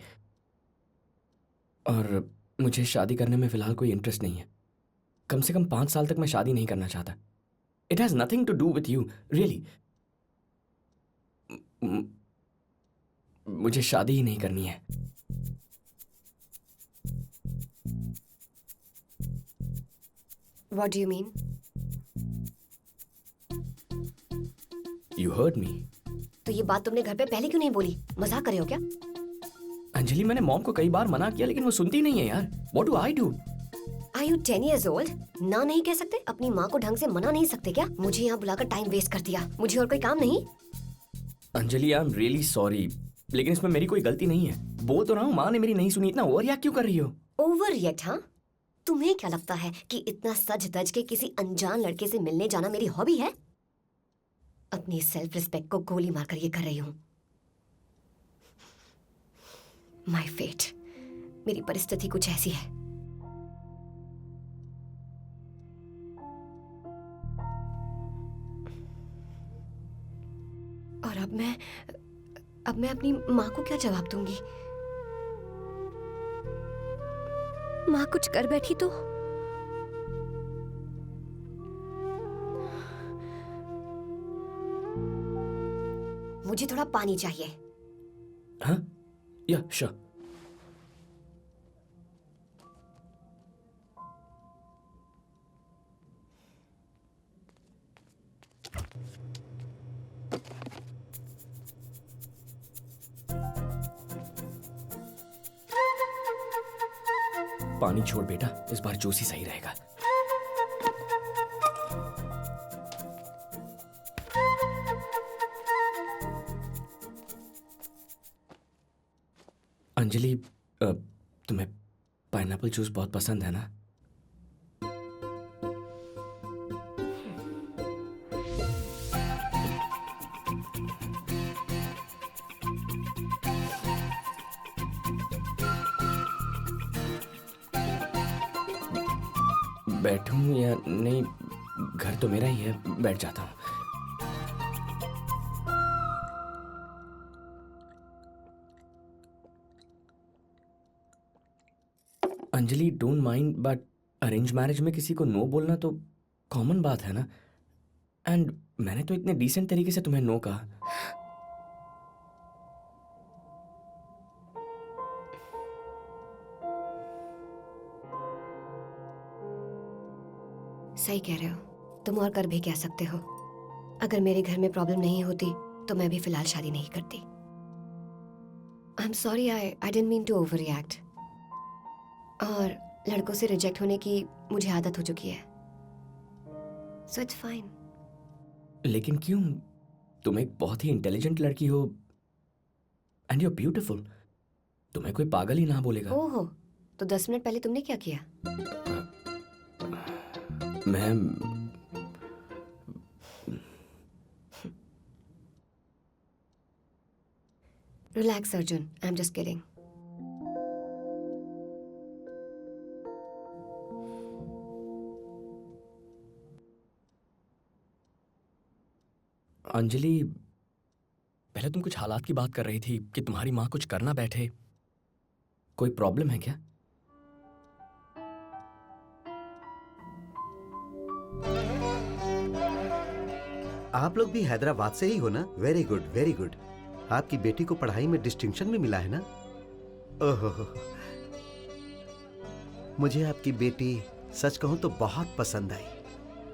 और मुझे शादी करने में फ़िलहाल कोई इंटरेस्ट नहीं है। कम से कम 5 साल तक मैं शादी नहीं करना चाहता. It has nothing to do with you, really. मुझे शादी ही नहीं करनी है. What do you mean? You heard me. तो ये बात तुमने घर पे पहले क्यों नहीं बोली? मजाक कर रहे हो क्या? अंजलि, मैंने मॉम को कई बार मना किया लेकिन वो सुनती नहीं है यार. What do I do? Are you 10 years old? ना नहीं कह सकते? अपनी माँ को ढंग से मना नहीं सकते क्या? मुझे यहाँ बुलाकर टाइम वेस्ट कर दिया. मुझे और कोई काम नहीं? अंजलि, आई एम रियली सॉरी, लेकिन इसमें मेरी कोई गलती नहीं है. बोल तो रहा हूँ, माँ ने मेरी नहीं सुनी. इतना ओवर रिएक्ट क्यों कर रही हो? Over react? हाँ, तुम्हें क्या लगता है कि इतना सज धज के किसी अनजान लड़के से मिलने जाना मेरी हॉबी है? अपनी सेल्फ रिस्पेक्ट को गोली मारकर ये कर रही हूँ. माय फेट, मेरी परिस्थिति कुछ ऐसी है. और अब मैं अपनी माँ को क्या जवाब दूंगी? माँ कुछ कर बैठी तो? मुझे थोड़ा पानी चाहिए. हाँ, या श्योर. पानी छोड़ बेटा, इस बार जूस ही सही रहेगा. अंजलि, तुम्हें पाइनएप्पल जूस बहुत पसंद है ना? बैठूं या नहीं? घर तो मेरा ही है, बैठ जाता हूँ. Anjali, don't mind, but arrange marriage में किसी को नो बोलना तो कॉमन बात है ना. एंड मैंने तो इतने डिसेंट तरीके से तुम्हें नो कहा. सही कह रहे हो. तुम और कर भी कह सकते हो. अगर मेरे घर में प्रॉब्लम नहीं होती तो मैं भी फिलहाल शादी नहीं करती. I am sorry, I didn't mean to overreact. और लड़कों से रिजेक्ट होने की मुझे आदत हो चुकी है. So it's fine. लेकिन क्यों? तुम एक बहुत ही इंटेलिजेंट लड़की हो एंड यू आर ब्यूटीफुल. तुम्हें कोई पागल ही ना बोलेगा. ओहो, तो 10 मिनट पहले तुमने क्या किया? मैं relax Arjun, I am just kidding. Anjali, पहले तुम कुछ हालात की बात कर रही थी कि तुम्हारी माँ कुछ करना बैठे. कोई प्रॉब्लम है क्या? आप लोग भी हैदराबाद से ही हो ना? Very good, very good. आपकी बेटी को पढ़ाई में डिस्टिंक्शन भी मिला है ना? ओहो, मुझे आपकी बेटी सच कहूं तो बहुत पसंद आई.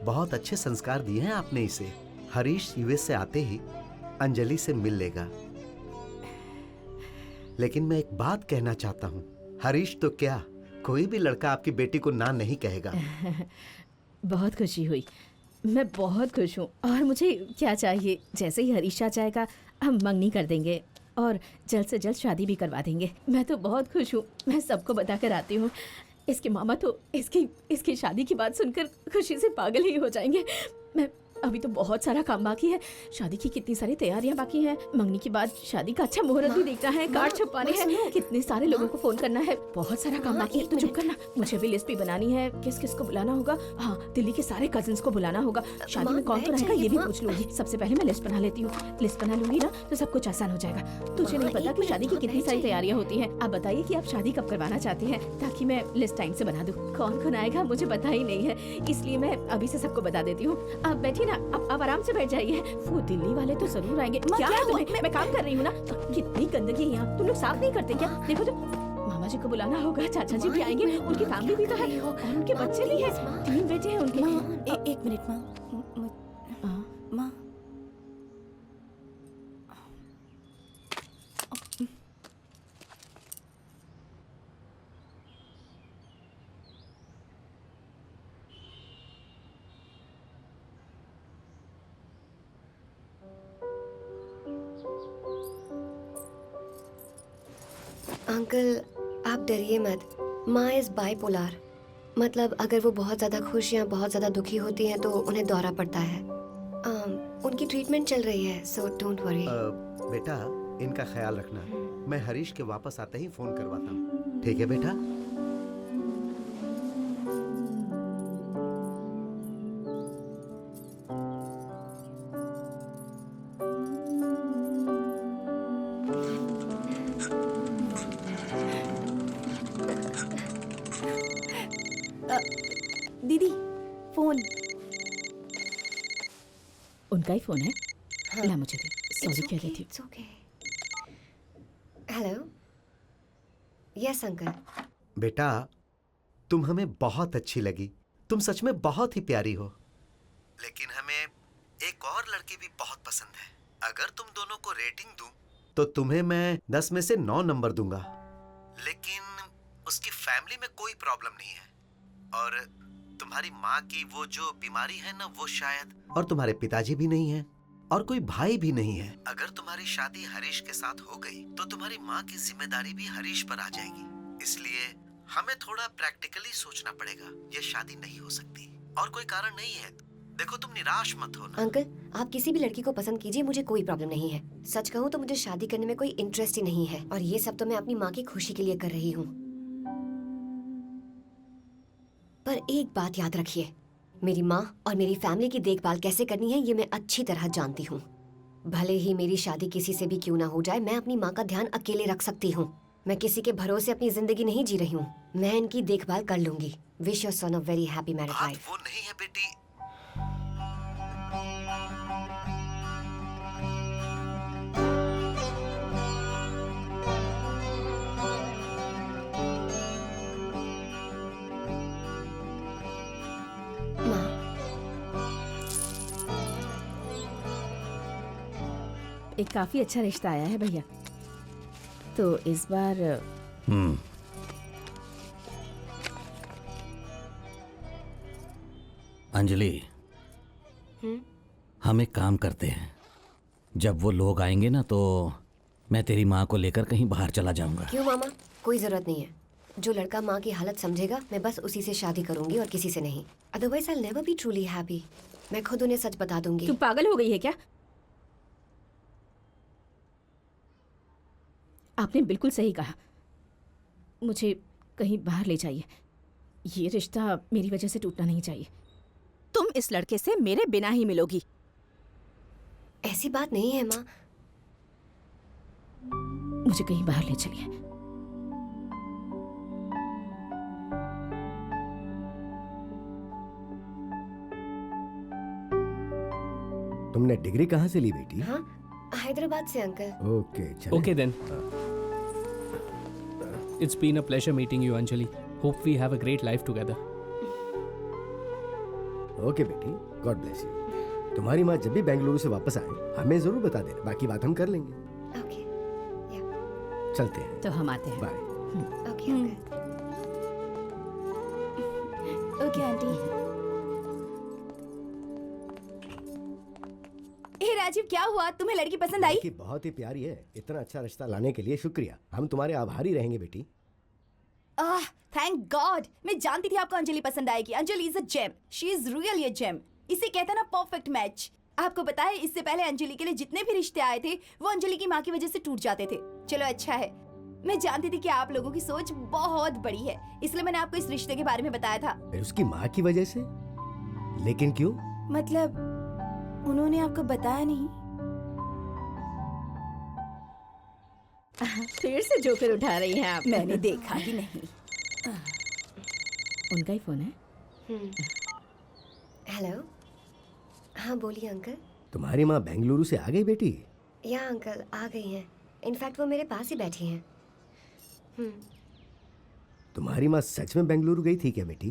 बहुत अच्छे संस्कार दिए हैं आपने इसे. हरीश यूएस से आते ही अंजलि से मिल लेगा. लेकिन मैं एक बात कहना चाहता हूँ. हरीश तो क्या, कोई भी लड़का आपकी बेटी को ना नहीं कहेगा. बहुत खुशी हुई. मैं बहुत खुश हूँ. और मुझे क्या चाहिए? जैसे ही हरीश आ जाएगा हम मंगनी कर देंगे और जल्द से जल्द शादी भी करवा देंगे. मैं तो बहुत खुश हूँ. मैं सबको बता कर आती हूँ. इसके मामा तो इसकी शादी की बात सुनकर खुशी से पागल ही हो जाएंगे. अभी तो बहुत सारा काम बाकी है। शादी की कितनी सारी तैयारियां बाकी हैं। मंगनी के बाद शादी का अच्छा मुहूर्त भी देखना है, कार्ड छपवाने हैं, कितने सारे लोगों को फोन करना है, बहुत सारा काम बाकी है। तो चुप करना, मुझे भी लिस्ट भी बनानी है, किस किस को बुलाना होगा। हाँ, दिल्ली के सारे कजिन्स को बुलाना होगा। शादी में कौन रहेगा ये भी पूछ लूंगी। सबसे पहले मैं लिस्ट बना लेती हूँ। लिस्ट बना लूंगी ना तो सब कुछ आसान हो जाएगा। तुझे नहीं पता कि शादी की कितनी सारी तैयारियां होती हैं। आप बताइए कि आप शादी कब करवाना चाहती हैं, ताकि मैं लिस्ट टाइम से बना दूँ। कौन कौन आएगा मुझे पता ही नहीं है, इसलिए मैं अभी से सबको बता देती हूँ। आप बैठिए ना, आप आराम से बैठ जाइए। वो दिल्ली वाले तो जरूर आएंगे। क्या है तुम्हें? मैं काम कर रही हूँ ना। कितनी गंदगी है यहाँ, तुम लोग साफ नहीं करते क्या? देखो तो मामा जी को बुलाना होगा, चाचा जी भी आएंगे, उनकी फैमिली भी तो है और उनके बच्चे भी हैं, 3 बेटे हैं उनके। एक मिनट माँ। माँ अंकल आप डरिए मत। माँ इज बाइपोलर, मतलब अगर वो बहुत ज़्यादा खुश या बहुत ज़्यादा दुखी होती हैं तो उन्हें दौरा पड़ता है। उनकी ट्रीटमेंट चल रही है, सो डोंट वरी। बेटा इनका ख्याल रखना, मैं हरीश के वापस आते ही फोन करवाता हूँ, ठीक है बेटा? दीदी फोन। उनका ही फोन है। ला मुझे दे। सॉरी कह रही थी। It's okay. Hello, yes uncle. बेटा तुम हमें बहुत अच्छी लगी, तुम सच में बहुत ही प्यारी हो, लेकिन हमें एक और लड़की भी बहुत पसंद है। अगर तुम दोनों को रेटिंग दूं तो तुम्हें मैं 10 में से 9 नंबर दूंगा, लेकिन उसकी फैमिली में कोई प्रॉब्लम नहीं है और तुम्हारी माँ की वो जो बीमारी है ना वो शायद, और तुम्हारे पिताजी भी नहीं है और कोई भाई भी नहीं है। अगर तुम्हारी शादी हरीश के साथ हो गई तो तुम्हारी माँ की जिम्मेदारी भी हरीश पर आ जाएगी, इसलिए हमें थोड़ा प्रैक्टिकली सोचना पड़ेगा। ये शादी नहीं हो सकती और कोई कारण नहीं है। देखो तुम निराश मत हो ना। अंकल आप किसी भी लड़की को पसंद कीजिए, मुझे कोई प्रॉब्लम नहीं है। सच कहूँ तो मुझे शादी करने में कोई इंटरेस्ट ही नहीं है और ये सब तो मैं अपनी माँ की खुशी के लिए कर रही हूँ। पर एक बात याद रखिए, मेरी माँ और मेरी फैमिली की देखभाल कैसे करनी है ये मैं अच्छी तरह जानती हूँ। भले ही मेरी शादी किसी से भी क्यों ना हो जाए, मैं अपनी माँ का ध्यान अकेले रख सकती हूँ। मैं किसी के भरोसे अपनी जिंदगी नहीं जी रही हूँ। मैं इनकी देखभाल कर लूंगी। Wish your son a very happy married life. वो नहीं है बेटी। एक काफी अच्छा रिश्ता आया है भैया, तो इस बार अंजलि, हम एक काम करते हैं, जब वो लोग आएंगे ना तो मैं तेरी माँ को लेकर कहीं बाहर चला जाऊंगा। क्यों मामा? कोई जरूरत नहीं है। जो लड़का माँ की हालत समझेगा मैं बस उसी से शादी करूंगी और किसी से नहीं। Otherwise I will never be truly happy. मैं खुद उन्हें सच बता दूंगी। तू पागल हो गई है क्या? आपने बिल्कुल सही कहा, मुझे कहीं बाहर ले जाइए। ये रिश्ता मेरी वजह से टूटना नहीं चाहिए। तुम इस लड़के से मेरे बिना ही मिलोगी। ऐसी बात नहीं है माँ। मुझे कहीं बाहर ले चलिए। तुमने डिग्री कहाँ से ली बेटी? हाँ, हैदराबाद से अंकल। ओके चले। Okay then. It's been a pleasure meeting you, Anjali. Hope we have a great life together. Okay बेटी, गॉड ब्लेस यू। तुम्हारी माँ जब भी बेंगलुरु से वापस आए हमें जरूर बता देना, बाकी बात हम कर लेंगे। ओके, चलते हैं। तो हम आते हैं। Bye. Okay uncle. Okay aunty. Rajiv क्या हुआ? तुम्हें लड़की पसंद आई? लड़की बहुत ही प्यारी है। इतना अच्छा रिश्ता लाने के लिए शुक्रिया। हम तुम्हारे आभारी रहेंगे बेटी। Thank God. मैं जानती थी आपको अंजलि पसंद आएगी। Anjali is a gem. She is really a gem. इसे कहते हैं ना परफेक्ट मैच। आपको पता है इससे पहले अंजलि के लिए जितने भी रिश्ते आए थे वो अंजलि की माँ की वजह से टूट जाते थे। चलो अच्छा है, मैं जानती थी कि आप लोगों की सोच बहुत बड़ी है, इसलिए मैंने आपको इस रिश्ते के बारे में बताया था। फिर उसकी माँ की वजह से? लेकिन क्यों? मतलब उन्होंने आपको बताया नहीं? फिर से जोकर उठा रही हैं आप। मैंने देखा ही नहीं। उनका ही फोन है। हेलो, हाँ बोलिए अंकल। तुम्हारी माँ बेंगलुरु से आ गई बेटी? या अंकल आ गई हैं। इनफैक्ट वो मेरे पास ही बैठी हैं। तुम्हारी माँ सच में बेंगलुरु गई थी क्या बेटी?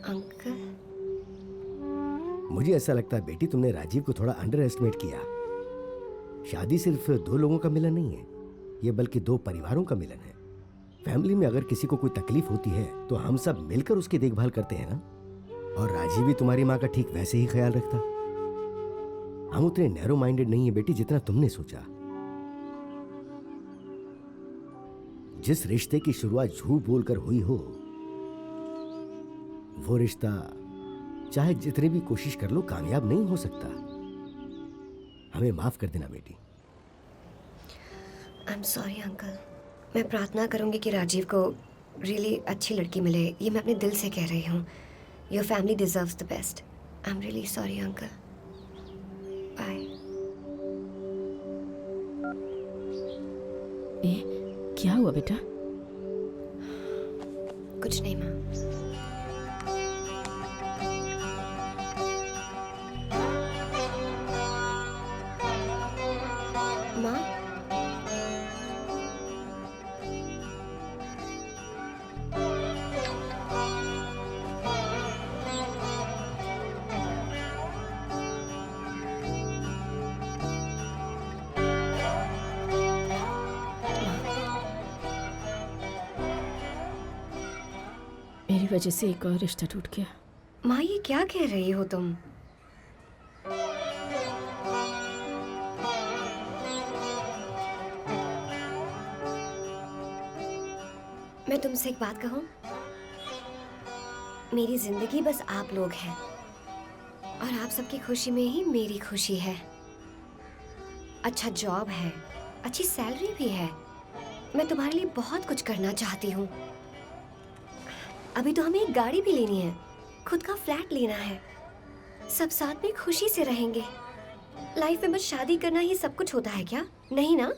अंकल मुझे ऐसा लगता है बेटी तुमने राजीव को थोड़ा अंडर एस्टिमेट किया। शादी सिर्फ दो लोगों का मिलन नहीं है, ये बल्कि दो परिवारों का मिलन है। फैमिली में अगर किसी को कोई तकलीफ होती है तो हम सब मिलकर उसकी देखभाल करते हैं ना। और राजीव भी तुम्हारी माँ का ठीक वैसे ही ख्याल रखता। हम उतने नैरो माइंडेड नहीं है बेटी जितना तुमने सोचा। जिस रिश्ते की शुरुआत झूठ बोलकर हुई हो, वो रिश्ता चाहे जितनी भी कोशिश कर लो कामयाब नहीं हो सकता। हमें माफ कर देना बेटी। आई एम सॉरी अंकल। मैं प्रार्थना करूंगी कि राजीव को रियली अच्छी लड़की मिले। ये मैं अपने दिल से कह रही हूँ। Your family deserves the best. I am really sorry uncle. Bye. क्या हुआ बेटा? कुछ नहीं माँ। माँ मेरी वजह से एक और रिश्ता टूट गया। माँ ये क्या कह रही हो तुम? मैं तुमसे एक बात कहूं? मेरी जिंदगी बस आप लोग हैं और आप सबकी खुशी में ही मेरी खुशी है। अच्छा जॉब है, अच्छी सैलरी भी है। मैं तुम्हारे लिए बहुत कुछ करना चाहती हूँ। अभी तो हमें एक गाड़ी भी लेनी है, खुद का फ्लैट लेना है। सब साथ में खुशी से रहेंगे। लाइफ में बस शादी करना ही सब कुछ होता है क्या? नहीं ना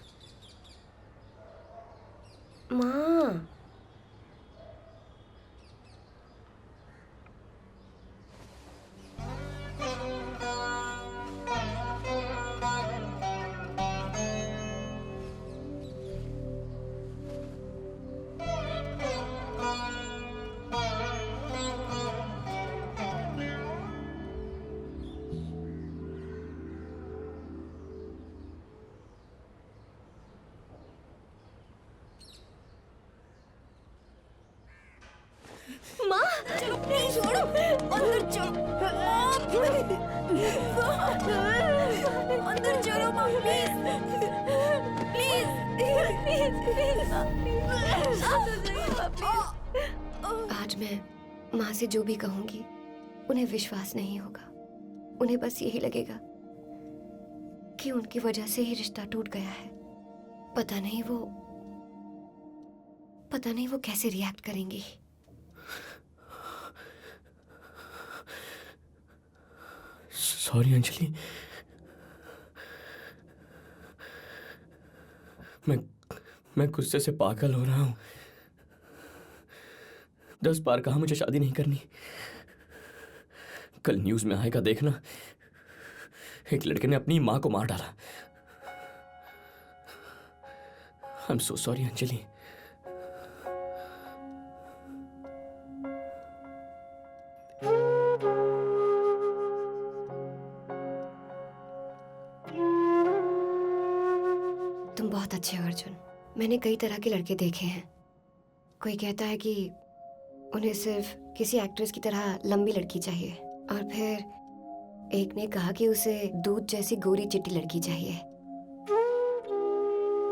माँ? चलो प्लीज छोड़ो, अंदर चलो। अंदर चलो माँ, प्लीज आज मैं माँ से जो भी कहूंगी उन्हें विश्वास नहीं होगा। उन्हें बस यही लगेगा कि उनकी वजह से ही रिश्ता टूट गया है। पता नहीं वो कैसे रिएक्ट करेंगी। सॉरी अंजलि, मैं गुस्से से पागल हो रहा हूं। 10 बार कहा मुझे शादी नहीं करनी। कल न्यूज में आएगा देखना, एक लड़के ने अपनी मां को मार डाला। I am so sorry Anjali. तुम बहुत अच्छे हो अर्जुन। मैंने कई तरह के लड़के देखे हैं। कोई कहता है कि उन्हें सिर्फ किसी एक्ट्रेस की तरह लंबी लड़की चाहिए, और फिर एक ने कहा कि उसे दूध जैसी गोरी चिट्टी लड़की चाहिए।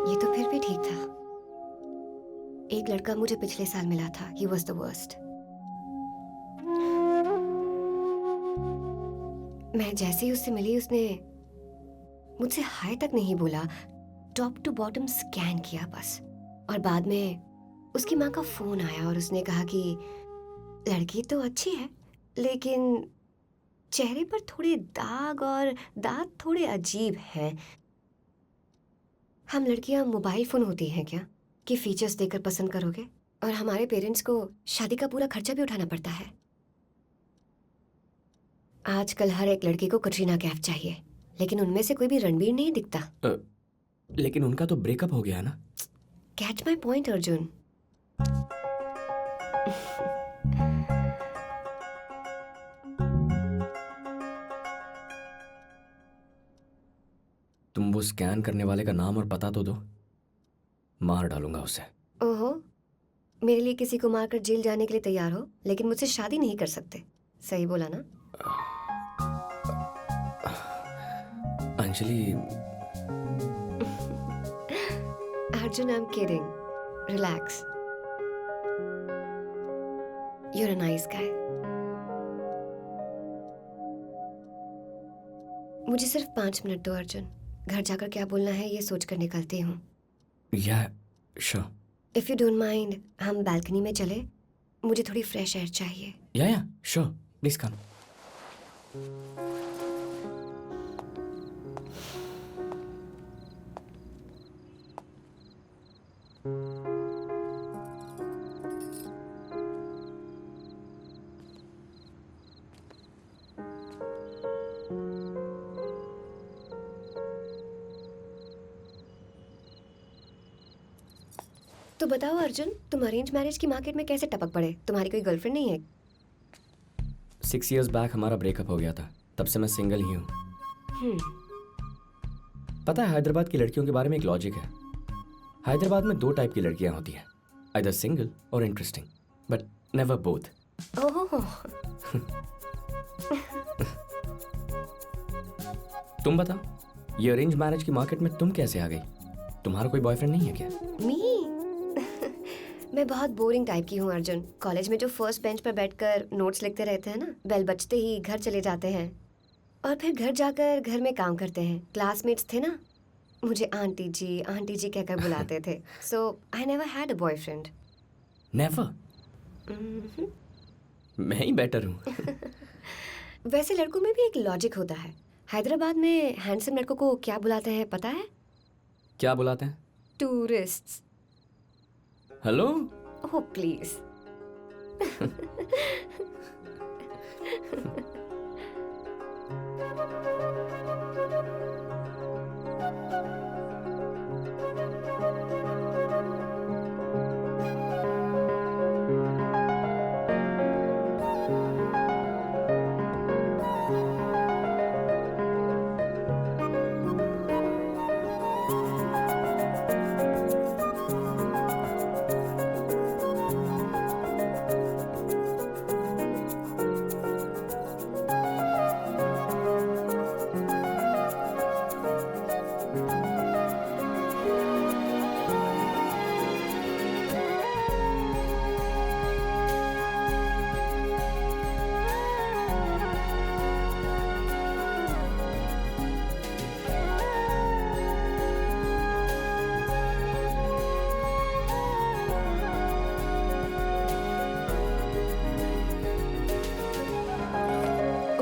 ये तो फिर भी ठीक था। एक लड़का मुझे पिछले साल मिला था। He was the worst. मैं जैसे ही उससे मिली उसने मुझसे हाय तक नहीं बोला, टॉप टू बॉटम स्कैन किया बस। और बाद में उसकी माँ का फोन आया और उसने कहा कि लड़की तो अच्छी है लेकिन चेहरे पर थोड़े दाग और दांत थोड़े अजीब हैं। हम लड़कियां मोबाइल फोन होती हैं क्या कि फीचर्स देखकर पसंद करोगे? और हमारे पेरेंट्स को शादी का पूरा खर्चा भी उठाना पड़ता है। आजकल हर एक लड़की को कटरीना कैफ चाहिए, लेकिन उनमें से कोई भी रणबीर नहीं दिखता। लेकिन उनका तो ब्रेकअप हो गया ना। Catch my point Arjun. तुम वो स्कैन करने वाले का नाम और पता तो दो, मार डालूंगा उसे। ओहो, मेरे लिए किसी को मारकर जेल जाने के लिए तैयार हो, लेकिन मुझसे शादी नहीं कर सकते। सही बोला ना? Anjali. Arjun, I am kidding. Relax. You're a nice guy. मुझे सिर्फ 5 मिनट दो अर्जुन। घर जाकर क्या बोलना है ये सोच कर निकलती हूँ। या sure. If you don't mind हम बालकनी में चले, मुझे थोड़ी फ्रेश एयर चाहिए। या श्योर, प्लीज कम। तो बताओ अर्जुन, तुम अरेंज मैरिज की मार्केट में कैसे टपक पड़े? तुम्हारी कोई गर्लफ्रेंड नहीं है? 6 years बैक हमारा ब्रेकअप हो गया था, तब से मैं सिंगल ही हूँ। पता है, हैदराबाद की लड़कियों के बारे में एक लॉजिक है। हैदराबाद में 2 टाइप की लड़कियां होती हैं, आइदर सिंगल और इंटरेस्टिंग, बट नेवर बोथ। ओह, तुम बताओ, ये अरेंज मैरिज की मार्केट में तुम कैसे आ गई? तुम्हारा कोई बॉयफ्रेंड नहीं है क्या? मी मैं बहुत बोरिंग टाइप की हूँ अर्जुन। कॉलेज में जो फर्स्ट बेंच पर बैठकर नोट्स लिखते रहते हैं ना, बेल बजते ही घर चले जाते हैं और फिर घर जाकर घर में काम करते हैं। क्लासमेट्स थे ना, मुझे आंटी जी कहकर बुलाते थे। So I never had a boyfriend. Never? मैं ही बेटर हूँ। वैसे लड़कों में भी एक लॉजिक होता है। हैदराबाद में हैंडसम लड़कों को क्या बुलाते हैं पता है? क्या बुलाते हैं? Tourists. Hello? Oh please.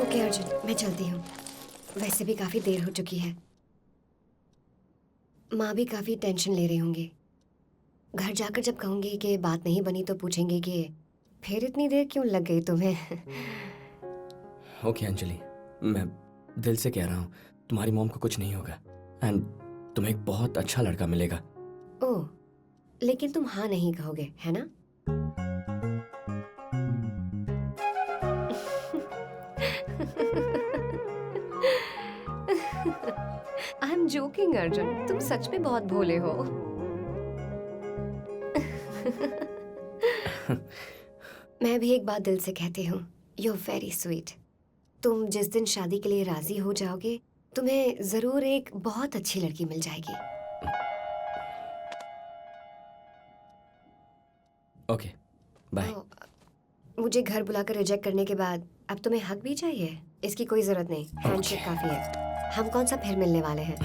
Okay Arjun, मैं चलती हूँ। वैसे भी काफी देर हो चुकी है। माँ भी काफी टेंशन ले रही होंगी। घर जाकर जब कहूंगी कि बात नहीं बनी तो पूछेंगे कि फिर इतनी देर क्यों लग गई तुम्हें। ओके अंजलि, मैं दिल से कह रहा हूँ, तुम्हारी मॉम को कुछ नहीं होगा एंड तुम्हें एक बहुत अच्छा लड़का मिलेगा। ओह, लेकिन तुम हाँ नहीं कहोगे, है ना? आई एम जोकिंग अर्जुन, तुम सच में बहुत भोले हो। मैं भी एक बात दिल से कहती हूँ, यू आर वेरी स्वीट। तुम जिस दिन शादी के लिए राजी हो जाओगे, तुम्हें जरूर एक बहुत अच्छी लड़की मिल जाएगी। Okay bye. मुझे घर बुलाकर रिजेक्ट करने के बाद अब तुम्हें हक भी चाहिए? इसकी कोई जरूरत नहीं, हैंडशेक काफी है। हम कौन सा फिर मिलने वाले हैं?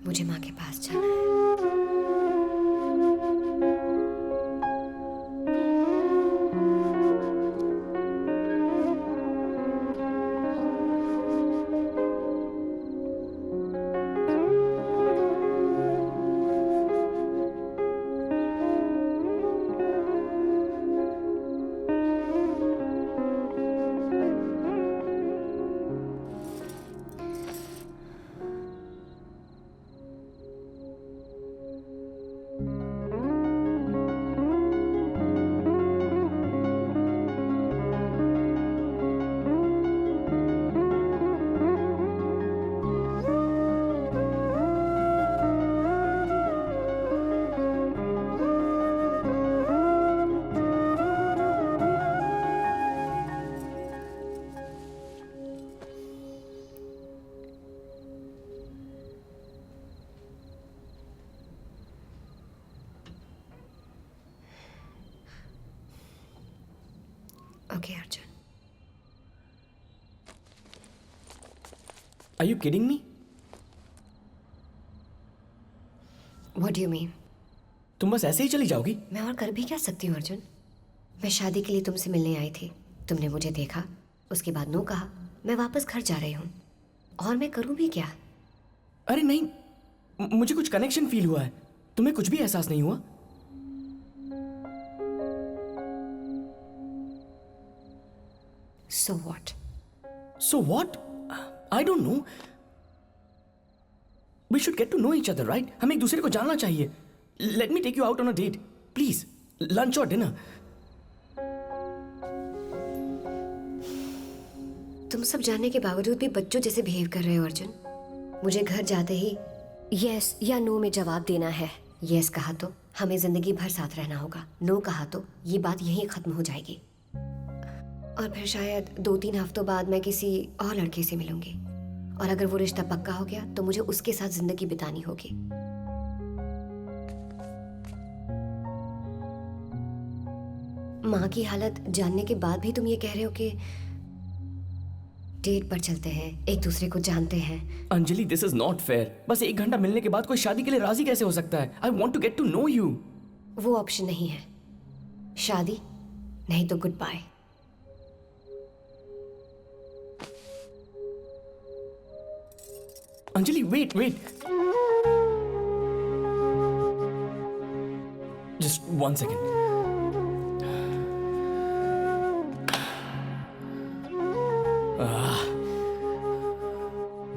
मुझे माँ के पास जाना है। Okay Arjun. Are you kidding me? What do you mean? तुम बस ऐसे ही चली जाओगी? मैं और कर भी क्या सकती हूँ अर्जुन? मैं शादी के लिए तुमसे मिलने आई थी, तुमने मुझे देखा, उसके बाद नो कहा, मैं वापस घर जा रही हूँ, और मैं करूँ भी क्या? अरे नहीं, मुझे कुछ कनेक्शन फील हुआ है। तुम्हें कुछ भी एहसास नहीं हुआ? So what? So what? I don't know. We should get to know each other, right? हमें एक दूसरे को जानना चाहिए. Let me take you out on a date, please. Lunch or dinner. तुम सब जानने के बावजूद भी बच्चों जैसे बिहेव कर रहे हो अर्जुन। मुझे घर जाते ही यस या नो में जवाब देना है। यस कहा तो हमें जिंदगी भर साथ रहना होगा, नो कहा तो ये बात यहीं खत्म हो जाएगी, और फिर शायद 2-3 हफ्तों बाद मैं किसी और लड़के से मिलूंगी, और अगर वो रिश्ता पक्का हो गया तो मुझे उसके साथ जिंदगी बितानी होगी। माँ की हालत जानने के बाद भी तुम ये कह रहे हो कि डेट पर चलते हैं, एक दूसरे को जानते हैं। Anjali, this is not fair. बस 1 घंटा मिलने के बाद कोई शादी के लिए राजी कैसे हो सकता है? I want to get to know you. वो ऑप्शन नहीं है, शादी नहीं तो goodbye. Anjali, wait just 1 second.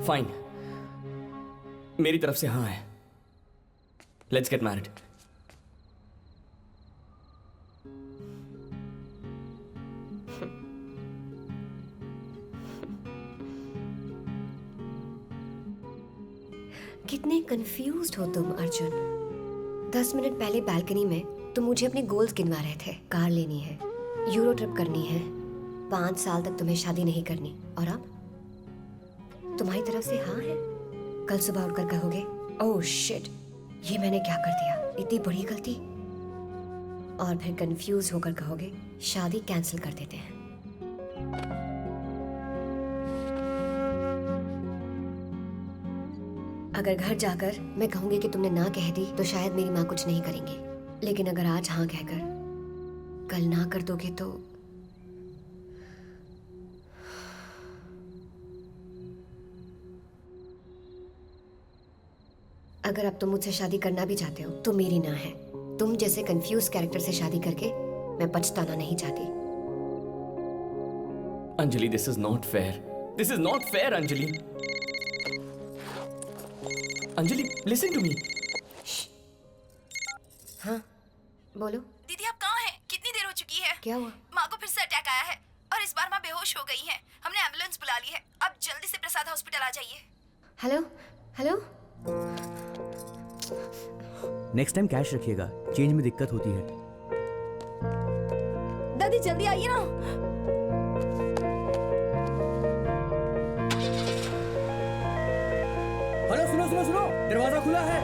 Fine, मेरी तरफ से हाँ है। Let's get married. कितने कंफ्यूज्ड हो तुम अर्जुन। 10 मिनट पहले बालकनी में तुम मुझे अपने गोल्स गिनवा रहे थे। कार लेनी है, यूरो ट्रिप करनी है, 5 साल तक तुम्हें शादी नहीं करनी, और अब तुम्हारी तरफ से हाँ है। कल सुबह उठकर कहोगे ओह शिट, ये मैंने क्या कर दिया, इतनी बड़ी गलती। और फिर कंफ्यूज होकर कहोगे शादी कैंसिल कर देते हैं। अगर घर जाकर मैं कहूंगी कि तुमने ना कह दी तो शायद मेरी माँ कुछ नहीं करेंगी, लेकिन अगर आज हाँ कहकर कल ना कर दोगे तो अगर अब तुम मुझसे शादी करना भी चाहते हो तो मेरी ना है। तुम जैसे कंफ्यूज कैरेक्टर से शादी करके मैं पछताना नहीं चाहती। Anjali, this is not fair, this is not fair Anjali. Anjali, listen to me. हाँ बोलो। दीदी आप कहाँ हैं? कितनी देर हो चुकी है? क्या हुआ? माँ को फिर से अटैक आया है और इस बार माँ बेहोश हो गई हैं। हमने एम्बुलेंस बुला ली है, अब जल्दी से प्रसाद हॉस्पिटल आ जाइए। Hello hello. Next time cash रखिएगा, चेंज में दिक्कत होती है। दादी जल्दी आइए ना। हेलो, सुनो सुनो सुनो, दरवाजा खुला है।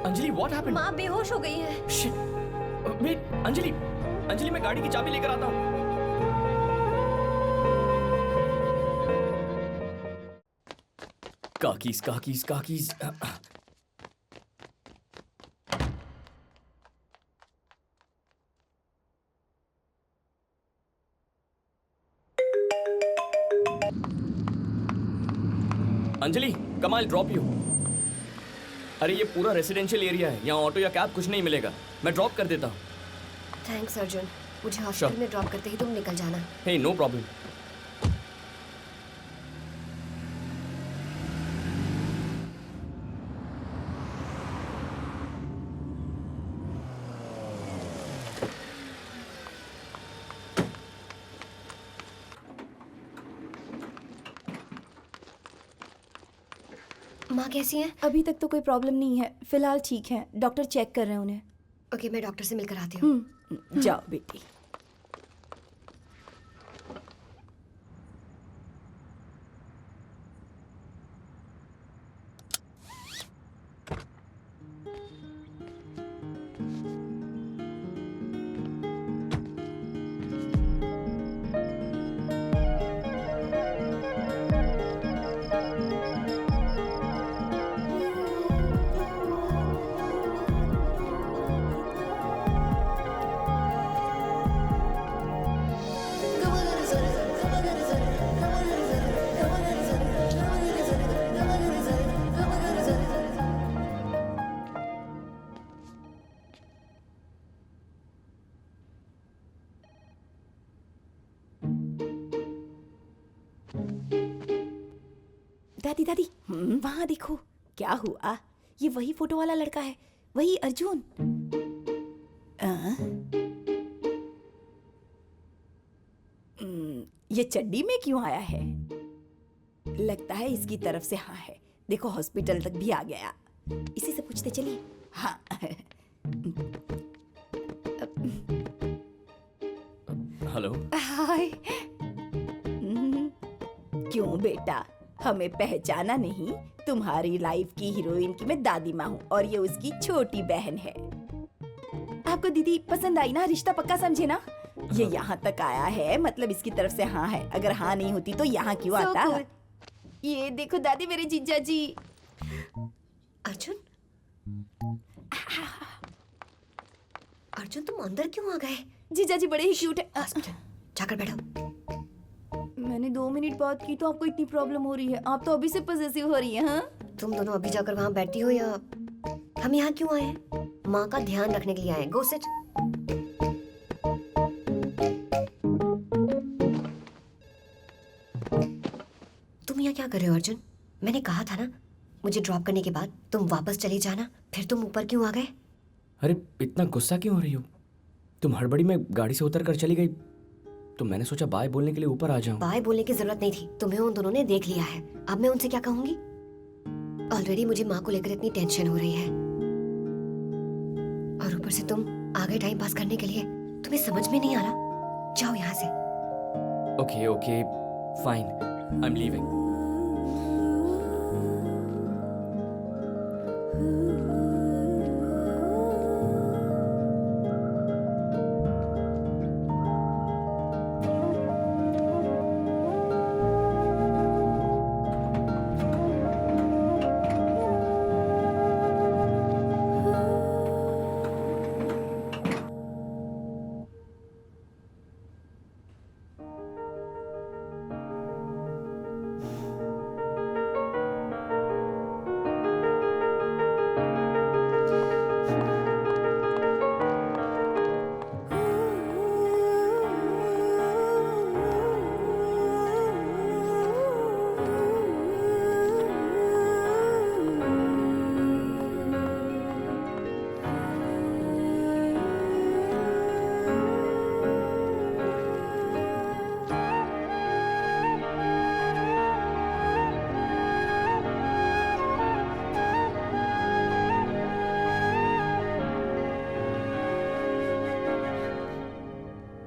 Anjali, what happened? माँ बेहोश हो गई है। शिट। वेट, अंजलि, अंजलि मैं गाड़ी की चाबी लेकर आता हूँ। काकीज काकीज काकीज। अंजलि, कम आई ड्रॉप यू। अरे ये पूरा रेसिडेंशियल एरिया है, यहाँ ऑटो या कैब कुछ नहीं मिलेगा, मैं ड्रॉप कर देता हूँ। थैंक्स अर्जुन, मुझे हॉस्पिटल में ड्रॉप करते ही तुम निकल जाना। हे, नो प्रॉब्लम। माँ कैसी हैं? अभी तक तो कोई प्रॉब्लम नहीं है, फिलहाल ठीक है, डॉक्टर चेक कर रहे हैं उन्हें। ओके, मैं डॉक्टर से मिलकर आती हूँ। जाओ बेटी। दादी दादी, वहां देखो, क्या हुआ? ये वही फोटो वाला लड़का है, वही अर्जुन। ये चड्डी में क्यों आया है? लगता है इसकी तरफ से हाँ है। देखो हॉस्पिटल तक भी आ गया। इसी से पूछते चलिए। हाँ। हेलो। हाय। क्यों बेटा, हमें पहचाना नहीं? तुम्हारी लाइफ की हीरोइन की मैं दादी माँ हूँ और ये उसकी छोटी बहन है। आपको दीदी पसंद आई ना? रिश्ता पक्का समझे ना? ये यहाँ तक आया है, मतलब इसकी तरफ से हाँ है। अगर हाँ नहीं होती तो यहाँ क्यों आता? ये देखो दादी, मेरे जीजा जी। अर्जुन, अर्जुन तुम अंदर क्यों आ गए? जीजा जी बड़े ही क्यूट है। जाकर बैठो। मैंने 2 मिनट बात की तो आपको इतनी प्रॉब्लम हो रही है? आप तो अभी से पॉसेसिव हो रही है। हाँ, तुम दोनों अभी जाकर वहाँ बैठती हो या हम यहाँ क्यों आए हैं? माँ का ध्यान रखने के लिए आए। Go sit. तुम यहाँ क्या कर रहे हो अर्जुन? मैंने कहा था ना, मुझे ड्रॉप करने के बाद तुम वापस चले जाना। फिर तुम ऊपर क्यों आ गए? अरे इतना गुस्सा क्यों हो रही हो? तुम हड़बड़ी में गाड़ी से उतर कर चली गई तो मैंने सोचा बाय बोलने के लिए ऊपर आ जाऊं। बाय बोलने की जरूरत नहीं थी, तुम्हें उन दोनों ने देख लिया है। अब मैं उनसे क्या कहूंगी? ऑलरेडी मुझे माँ को लेकर इतनी टेंशन हो रही है। ऊपर से तुम आ गए टाइम पास करने के लिए। तुम्हें समझ में नहीं आ रहा? जाओ यहाँ से। Okay okay fine, I am leaving.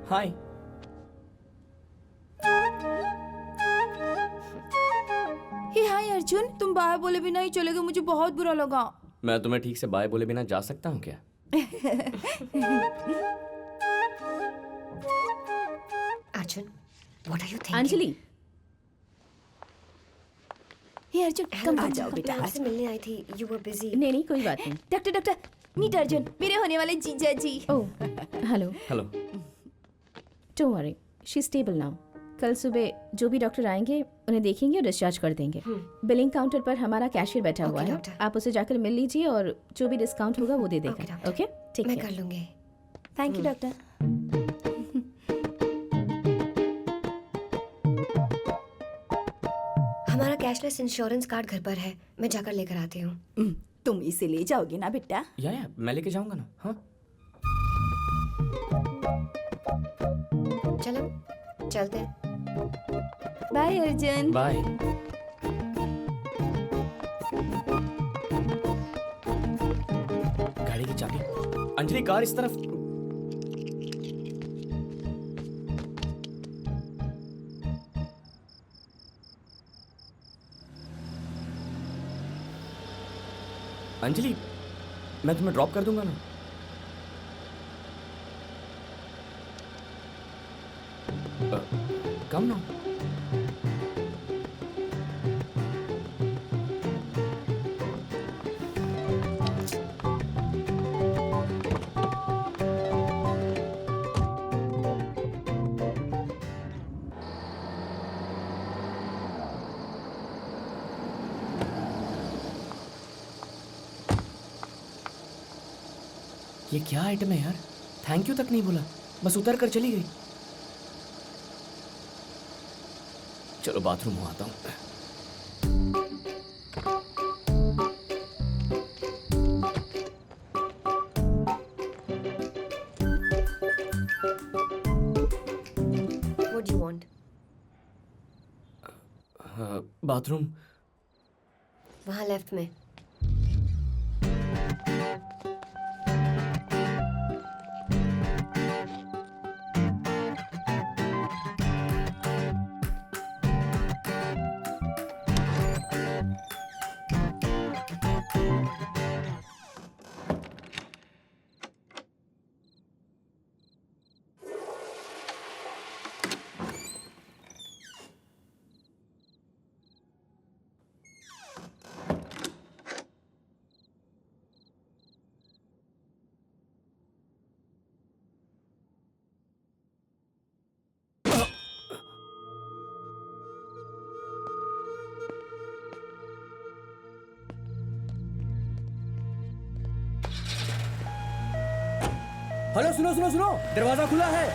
Hi. Hey hi Arjun, तुम बाय बोले बिना ही चले गए, मुझे बहुत बुरा लगा। मैं तुम्हें ठीक से बाय बोले बिना जा सकता हूँ क्या? Arjun, what are you thinking? Anjali, hey Arjun, come आ जाओ बेटा। मैं आपसे मिलने आई थी। You were busy. नहीं नहीं कोई बात नहीं। डॉक्टर, मीट अर्जुन, मेरे होने वाले जीजा जी। Oh hello. Hello. Don't worry, she stable now. कल सुबह जो भी डॉक्टर आएंगे उन्हें देखेंगे और डिस्चार्ज कर देंगे। बिलिंग काउंटर पर हमारा कैशियर बैठा हुआ है, आप उसे जाकर मिल लीजिए और जो भी डिस्काउंट होगा वो दे देगा। ओके ठीक है, मैं कर लूंगी। Thank you doctor. हमारा कैशलेस इंश्योरेंस कार्ड घर पर है, मैं जाकर लेकर आती हूँ। तुम इसे ले जाओगे ना बेटा? या मैं लेके जाऊंगा ना। हाँ चलो चलते हैं। बाय अर्जुन। बाय। गाड़ी की चाबी। अंजलि, कार इस तरफ। अंजलि, मैं तुम्हें ड्रॉप कर दूंगा ना। कम ना। ये क्या आइटम है यार? थैंक यू तक नहीं बोला, बस उतर कर चली गई। चलो बाथरूम में आता हूँ। What do you want? Bathroom वहाँ लेफ्ट में। हेलो, सुनो सुनो सुनो, दरवाजा खुला है।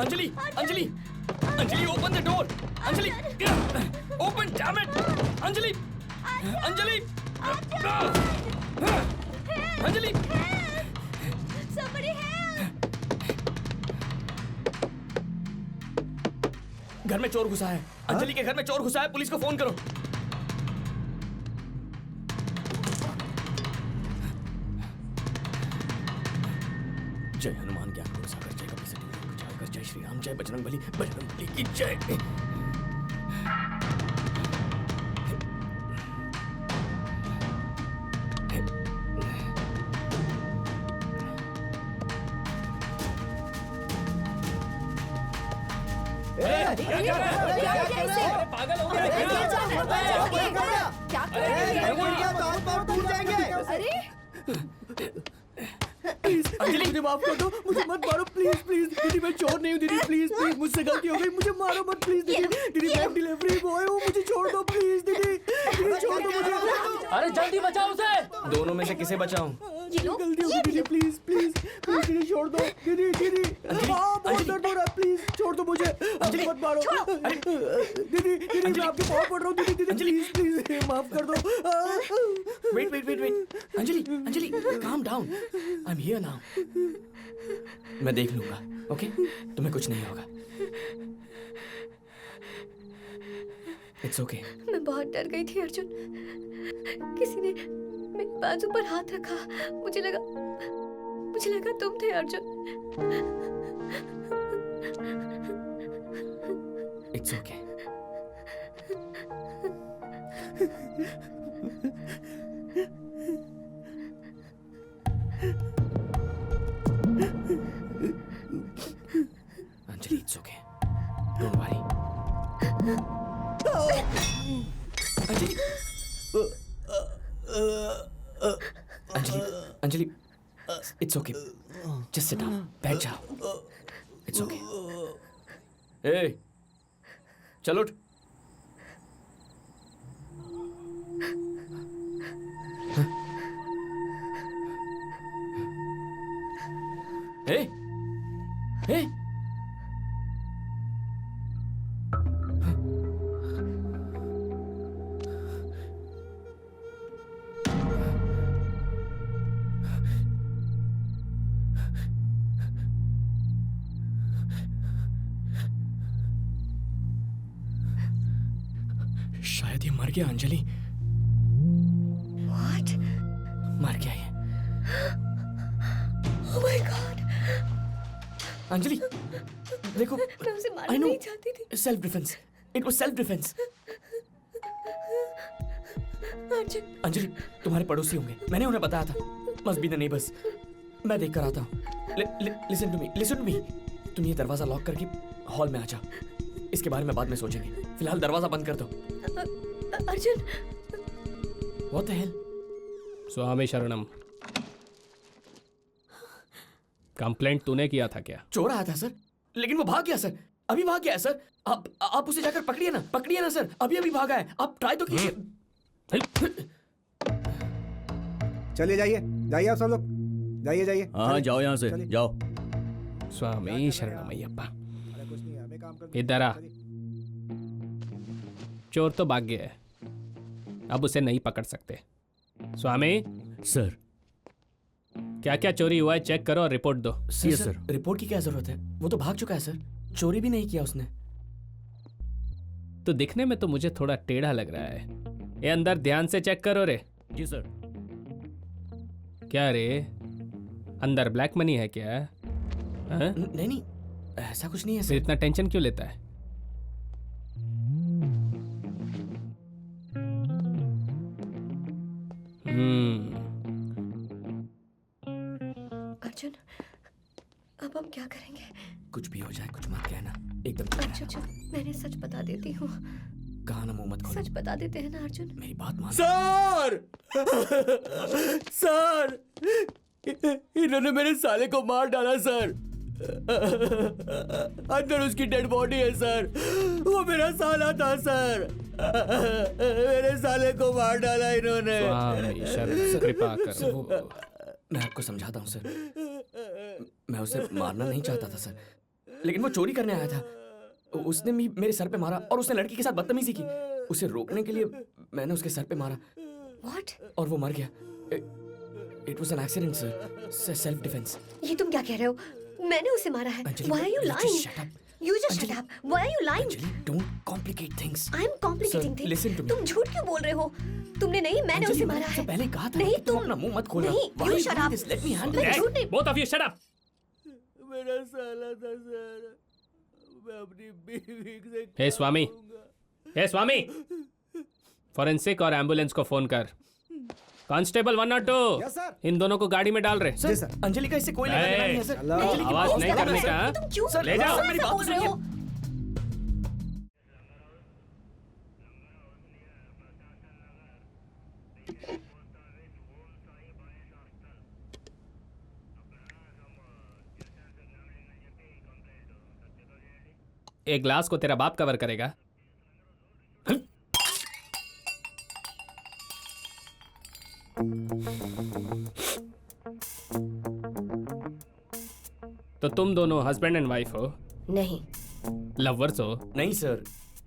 Anjali Anjali Anjali open the door Anjali open damn it Anjali Anjali Anjali घर में चोर घुसा है अंजलि के घर में चोर घुसा है पुलिस को फोन करो जय हनुमान ज्ञान गुरु सागर जय कपि सती जय श्री राम जय बजरंगबली की जय पागल हो गया क्या कर रहे हैं? अंजलि मुझे माफ कर दो मुझे मत मारो प्लीज प्लीज दीदी मैं चोर नहीं हूँ दीदी प्लीज प्लीज मुझसे गलती हो गई मुझे मारो मत प्लीज दीदी दीदी मैं डिलीवरी बॉय हूँ मुझे छोड़ दो प्लीज दीदी दीदी छोड़ दो मुझे अरे जल्दी बचाओ उसे दोनों में से किसे बचाऊं गलती हो गई दीदी प्लीज प्लीज प्लीज दीदी छोड़ दो दीदी दीदी बहुत दर्द हो रहा है प्लीज छोड़ दो मुझे मत मारो दीदी दीदी मैं आपके पाँव पड़ रहा हूँ दीदी दीदी प्लीज प्लीज माफ कर दो wait Anjali Anjali calm down I am here now मैं देख लूंगा ओके तुम्हें कुछ नहीं होगा इट्स ओके मैं बहुत डर गई थी अर्जुन किसी ने मेरे बाजू पर हाथ रखा मुझे लगा तुम थे Arjun it's okay Anjali it's okay don't worry Anjali Anjali it's okay just sit down बैठ जाओ इट्स ओके ए चलो उठ ए ए शायद ये मर गया अंजलि What? मर गया ये Oh my God! अंजलि देखो मैं उसे मारना I know. नहीं चाहती थी self defence it was self defence Arjun Anjali तुम्हारे पड़ोसी होंगे मैंने उन्हें बताया था मस्ट बी द नेबर्स मैं देख कर आता हूँ लिसन टू मी तुम ये दरवाजा लॉक करके हॉल में आ जाओ इसके बारे में बाद में सोचेंगे फिलहाल दरवाजा बंद कर दो अर्जुन व्हाट द हेल स्वामी शरणम कंप्लेंट तूने किया था क्या चोर आया था सर लेकिन वो भाग गया सर अभी भाग गया है सर आप उसे जाकर पकड़िए ना सर अभी भागा है आप ट्राई तो कीजिए चलिए जाइए आप सब लोग जाइए हाँ जाओ यहाँ से जाओ स्वामी शरणमय्यप्पा इधर आ चोर तो भाग गया है अब उसे नहीं पकड़ सकते स्वामी सर क्या क्या चोरी हुआ है चेक करो और रिपोर्ट दो सर रिपोर्ट की क्या जरूरत है वो तो भाग चुका है सर चोरी भी नहीं किया उसने तो दिखने में तो मुझे थोड़ा टेढ़ा लग रहा है ये अंदर ध्यान से चेक करो रे जी सर क्या रे अंदर ब्लैक मनी है क्या हाँ? नहीं ऐसा कुछ नहीं है फिर सर इतना टेंशन क्यों लेता है अर्जुन अब हम क्या करेंगे कुछ भी हो जाए कुछ मत कहना एकदम चुप रहना। अर्जुन मैंने सच बता देती हूँ कहा ना मुंह मत खोलो सच बता देते हैं ना अर्जुन मेरी बात मान सर इन्होंने मेरे साले को मार डाला सर अंदर उसकी डेड बॉडी है सर वो मेरा साला था सर मेरे साले को मार डाला इन्होंने स्वामी शरण कृपा करो मैं आपको समझाता हूँ सर मैं उसे मारना नहीं चाहता था सर, लेकिन वो चोरी करने आया था। उसने मेरे सर पे मारा और उसने लड़की के साथ बदतमीजी की। उसे रोकने के लिए मैंने उसके सर पे मारा। What? और वो मर गया। It was an accident sir, self defence. ये तुम क्या कह रहे हो? मैंने उसे मारा है। Anjali, Why are you just lying? shut up. You just shut up. Why are you lying? Anjali, don't complicate things. I am complicating Sir, things. listen to me. तुम झूठ क्यों बोल रहे हो? तुमने नहीं, मैंने अंजलि, उसे मैंने मारा तुमसे है। पहले ही कहा था नहीं कि तुम तुम अपना मुंह मत खोलना। नहीं, Why you are you shut doing up. this? Let me handle मैं this. झूठ नहीं। Both of you shut up. मेरा साला था सर, मैं अपनी बीवी से हे स्वामी, हे स्वामी, फॉरेंसिक और एम्बुलेंस को फोन कर। Constable 102, yes sir. इन दोनों को गाड़ी में डाल रहे। जी सर। अंजलि का इससे कोई लेना देना नहीं है सर। चलो। अंजलि की आवाज बहुत नहीं गलत करने है, का, सर। हाँ? तुम क्यों सर, ले जाओ। मेरी बात बोल रहे सुनिए। हो? एक ग्लास को तेरा बाप कवर करेगा। तो तुम दोनों हस्बैंड एंड वाइफ हो? नहीं। लवर्स हो? नहीं सर,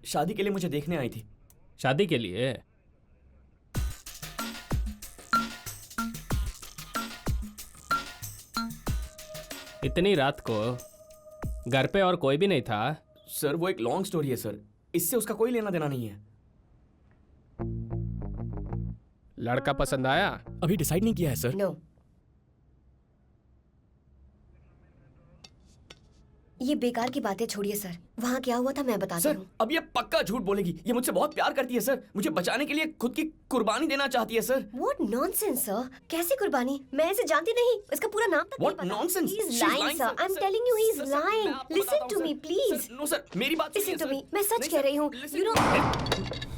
शादी के लिए मुझे देखने आई थी। शादी के लिए? इतनी रात को घर पे और कोई भी नहीं था? सर वो एक लॉन्ग स्टोरी है सर, इससे उसका कोई लेना देना नहीं है। लड़का पसंद आया? अभी डिसाइड नहीं किया है सर। नो। ये बेकार की बातें छोड़िए सर। वहाँ क्या हुआ था मैं बताती सर हूँ। अब ये पक्का झूठ बोलेगी। ये मुझसे बहुत प्यार करती है सर, मुझे बचाने के लिए खुद की कुर्बानी देना चाहती है सर। What nonsense, sir? कैसी कुर्बानी? मैं इसे जानती नहीं। इसका पूरा नाम तक What नहीं पता। nonsense? He's She's lying, lying, sir. sir. I'm Sir, telling you, he's sir, sir, lying. मैं आपको Listen बताता to हूँ, me, sir. please. Sir, no sir, मेरी बात Listen to सुनिए, me. sir. मैं सच नहीं, कह sir, रही हूँ। listen You to know. me.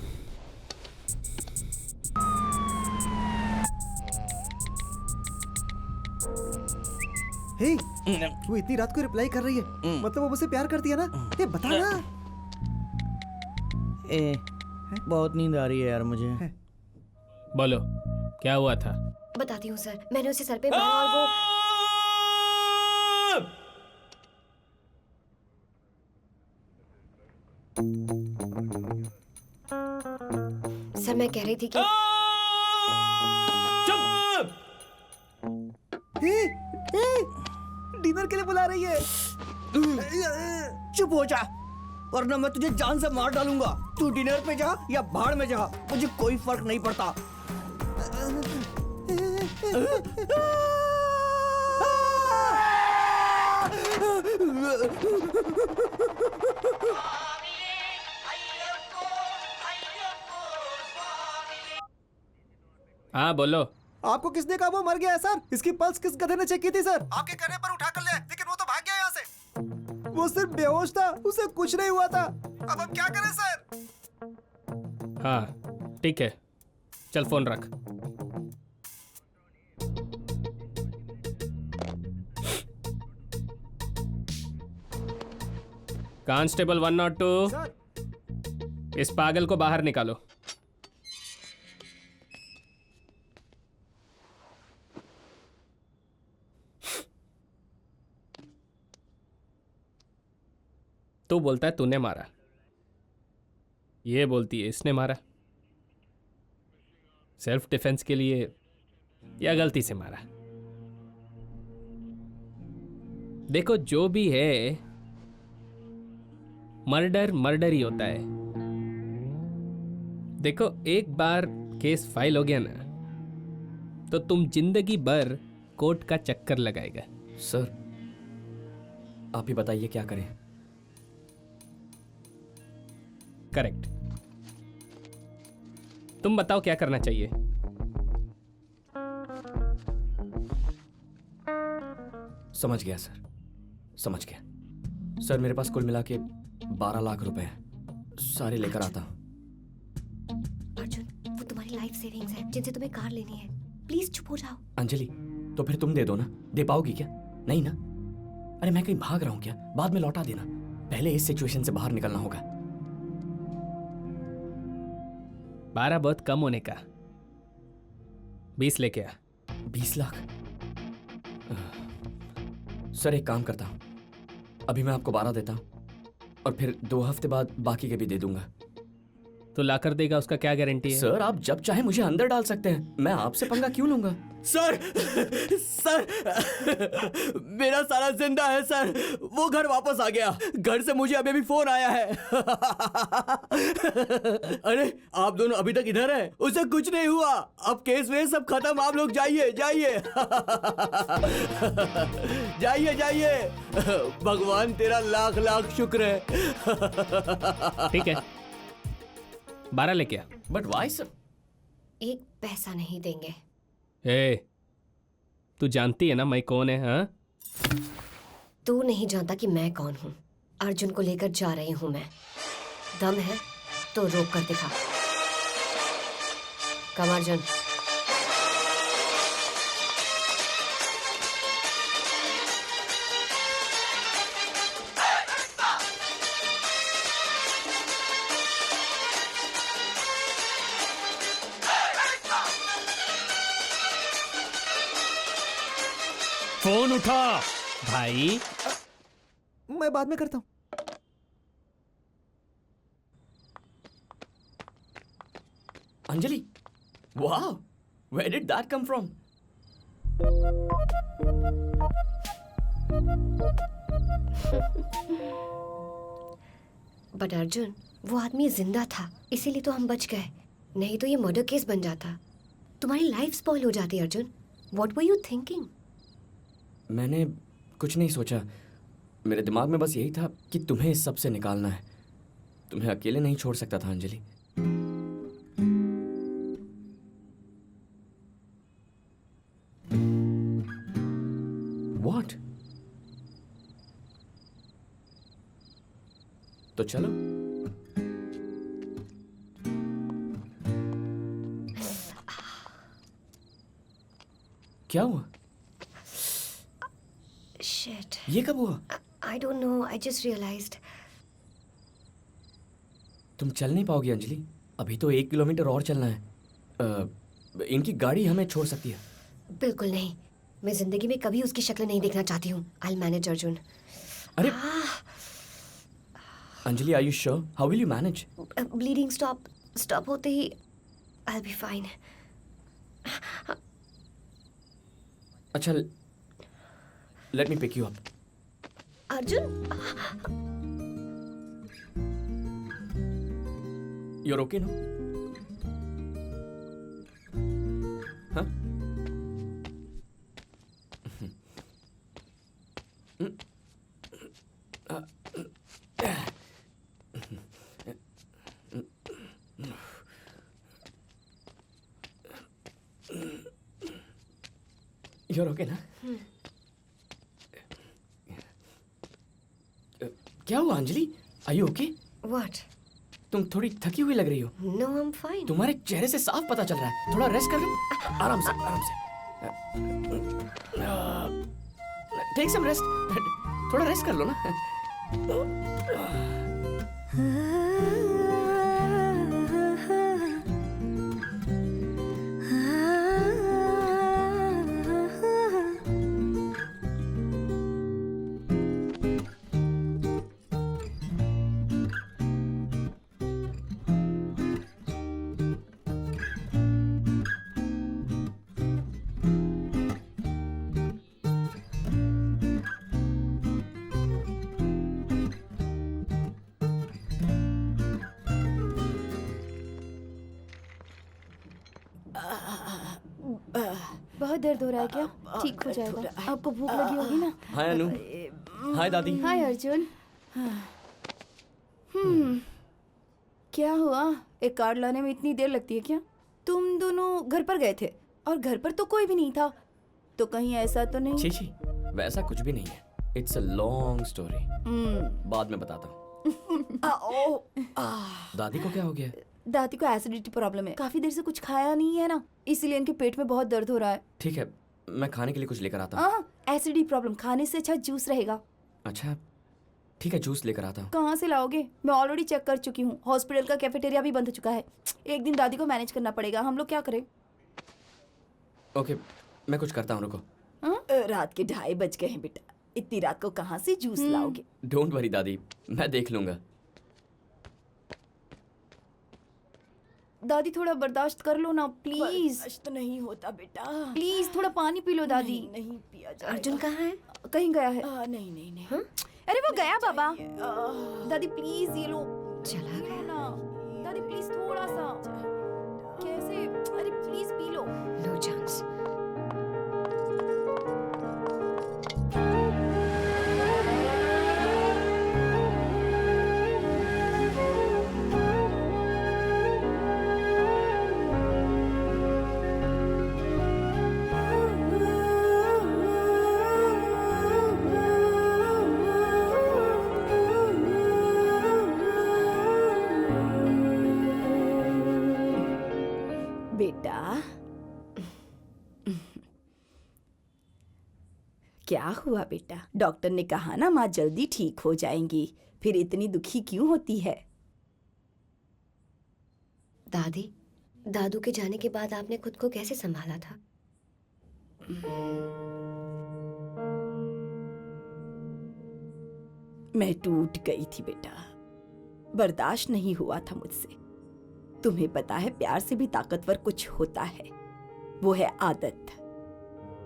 हे, वो इतनी रात को रिप्लाई कर रही है, मतलब वो मुझसे प्यार करती है ना? ये बता ना। बहुत नींद आ रही है यार मुझे। बोलो क्या हुआ था? बताती हूँ सर। मैंने उसे सर पे मारा और वो सर मैं कह रही थी कि डिनर के लिए बुला रही है। चुप हो जा, वरना मैं तुझे जान से मार डालूंगा। तू डिनर पे जा या भाड़ में जा, मुझे कोई फर्क नहीं पड़ता। हाँ बोलो। आपको किसने कहा वो मर गया है सर? इसकी पल्स किस गधे ने चेक की थी सर? आपके कहने पर उठा कर ले, लेकिन वो तो भाग गया यहाँ से। वो सिर्फ बेहोश था, उसे कुछ नहीं हुआ था। अब हम क्या करें सर? हाँ ठीक है, चल फोन रख। कांस्टेबल 102, सर इस पागल को बाहर निकालो। तू बोलता है तूने मारा, ये बोलती है इसने मारा। सेल्फ डिफेंस के लिए या गलती से मारा? देखो जो भी है, मर्डर मर्डर ही होता है। देखो एक बार केस फाइल हो गया ना, तो तुम जिंदगी भर कोर्ट का चक्कर लगाएगा। सर आप ही बताइए क्या करें। करेक्ट। तुम बताओ क्या करना चाहिए? समझ गया सर, समझ गया। सर मेरे पास कुल मिला के 12 लाख रुपए हैं, सारे लेकर आता हूँ। अर्जुन, वो तुम्हारी लाइफ सेविंग्स है जिनसे तुम्हें कार लेनी है। प्लीज चुप हो जाओ। अंजलि तो फिर तुम दे दो ना, दे पाओगी क्या? नहीं ना? अरे मैं कहीं भाग रहा हूँ क्या? बाद में लौटा देना, पहले इस सिचुएशन से बाहर निकलना होगा। 12 बहुत कम होने का, 20 लेके आ। 20 लाख? सर एक काम करता हूँ, अभी मैं आपको 12 देता हूँ और फिर 2 हफ्ते बाद बाकी के भी दे दूंगा। तो लाकर देगा, उसका क्या गारंटी है? सर आप जब चाहे मुझे अंदर डाल सकते हैं, मैं आपसे पंगा क्यों लूंगा? सर सर मेरा सारा जिंदा है सर, वो घर वापस आ गया। घर से मुझे अभी भी फोन आया है। अरे आप दोनों अभी तक इधर हैं, उसे कुछ नहीं हुआ। अब केस वेस सब खत्म, आप लोग जाइए जाइए। जाइए जाइए, भगवान तेरा लाख लाख शुक्र है। ठीक है, 12 लेके आ। But why sir? एक पैसा नहीं देंगे। ए, तू जानती है ना मैं कौन है? हाँ, तू नहीं जानता कि मैं कौन हूँ। अर्जुन को लेकर जा रही हूँ मैं। दम है तो रोक कर दिखा। कम अर्जुन। फोन उठा भाई। मैं बाद में करता हूँ। अंजलि, वाह, where did that come from? But Arjun, वो आदमी जिंदा था, इसीलिए तो हम बच गए। नहीं तो ये मर्डर केस बन जाता। तुम्हारी लाइफ स्पॉइल हो जाती Arjun. What were you thinking? मैंने कुछ नहीं सोचा, मेरे दिमाग में बस यही था कि तुम्हें इस सब से निकालना है। तुम्हें अकेले नहीं छोड़ सकता था अंजलि। What? तो चलो। क्या हुआ? Shit. ये कब हुआ? I don't know. I just realized. तुम चल नहीं पाओगी अंजलि, अभी तो 1 किलोमीटर और चलना है। इनकी गाड़ी हमें छोड़ सकती है। बिल्कुल नहीं। मैं जिंदगी में कभी उसकी शक्ल नहीं देखना चाहती हूँ। I'll manage Arjun. अरे Anjali, are you sure? How will you manage? Bleeding stop होते ही I'll be fine. अच्छा, let me pick you up. Arjun, You're okay now? हाँ? You're okay ना? क्या हुआ Anjali? Are you okay? what? तुम थोड़ी थकी हुई लग रही हो। No, I'm fine. तुम्हारे चेहरे से साफ पता चल रहा है। थोड़ा रेस्ट कर लो, आराम से आराम से। टेक सम रेस्ट, थोड़ा रेस्ट कर लो ना। बहुत दर्द हो रहा है क्या? ठीक हो जाएगा। आपको भूख लगी होगी ना? हाय अनु, हाय दादी। हाय अर्जुन। क्या हुआ? एक कार्ड लाने में इतनी देर लगती है क्या? तुम दोनों घर पर गए थे और घर पर तो कोई भी नहीं था, तो कहीं ऐसा तो नहीं? छी छी, वैसा कुछ भी नहीं है। इट्स अ लॉन्ग स्टोरी, बाद में बताता हूँ। दादी को क्या हो गया? दादी को एसिडिटी प्रॉब्लम है। काफी देर से कुछ खाया नहीं है ना, इसीलिए इनके पेट में बहुत दर्द हो रहा है। ठीक है, मैं खाने के लिए कुछ लेकर आता हूँ। एसिडिटी प्रॉब्लम, खाने से अच्छा जूस रहेगा। अच्छा ठीक है, जूस लेकर आता हूँ। कहाँ से लाओगे? मैं ऑलरेडी चेक कर चुकी हूँ, हॉस्पिटल का कैफेटेरिया भी बंद हो चुका है। एक दिन दादी को मैनेज करना पड़ेगा, हम लोग क्या करें? ओके, मैं कुछ करता हूँ, रुको। रात के 2:30 बज गए हैं बेटा। इतनी रात को कहाँ से जूस लाओगे? डोंट वरी दादी, मैं देख लूंगा। दादी थोड़ा बर्दाश्त कर लो ना प्लीज। बर्दाश्त नहीं होता बेटा। प्लीज थोड़ा पानी पी लो दादी। नहीं पिया जाएगा। अर्जुन कहाँ है? कहीं गया है? नहीं नहीं नहीं। हाँ? अरे वो गया बाबा। दादी प्लीज ये लो। चला पी लो ना दादी प्लीज थोड़ा सा। कैसे? अरे प्लीज पी लो। No chance. बेटा क्या हुआ बेटा? डॉक्टर ने कहा ना माँ जल्दी ठीक हो जाएंगी, फिर इतनी दुखी क्यों होती है? दादी, दादू के जाने के बाद आपने खुद को कैसे संभाला था? मैं टूट गई थी बेटा, बर्दाश्त नहीं हुआ था मुझसे। तुम्हें पता है प्यार से भी ताकतवर कुछ होता है, वो है आदत।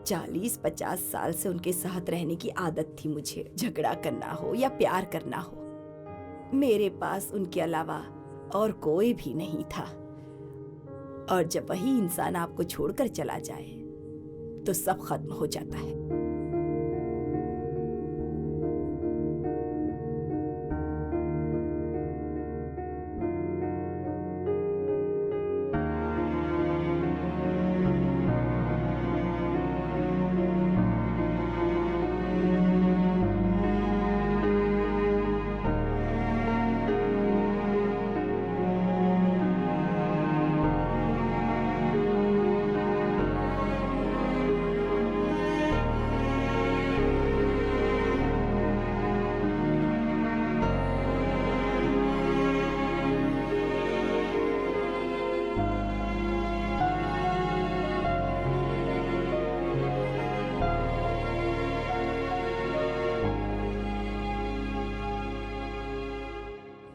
40-50 साल से उनके साथ रहने की आदत थी मुझे, झगड़ा करना हो या प्यार करना हो। मेरे पास उनके अलावा और कोई भी नहीं था। और जब वही इंसान आपको छोड़कर चला जाए तो सब खत्म हो जाता है।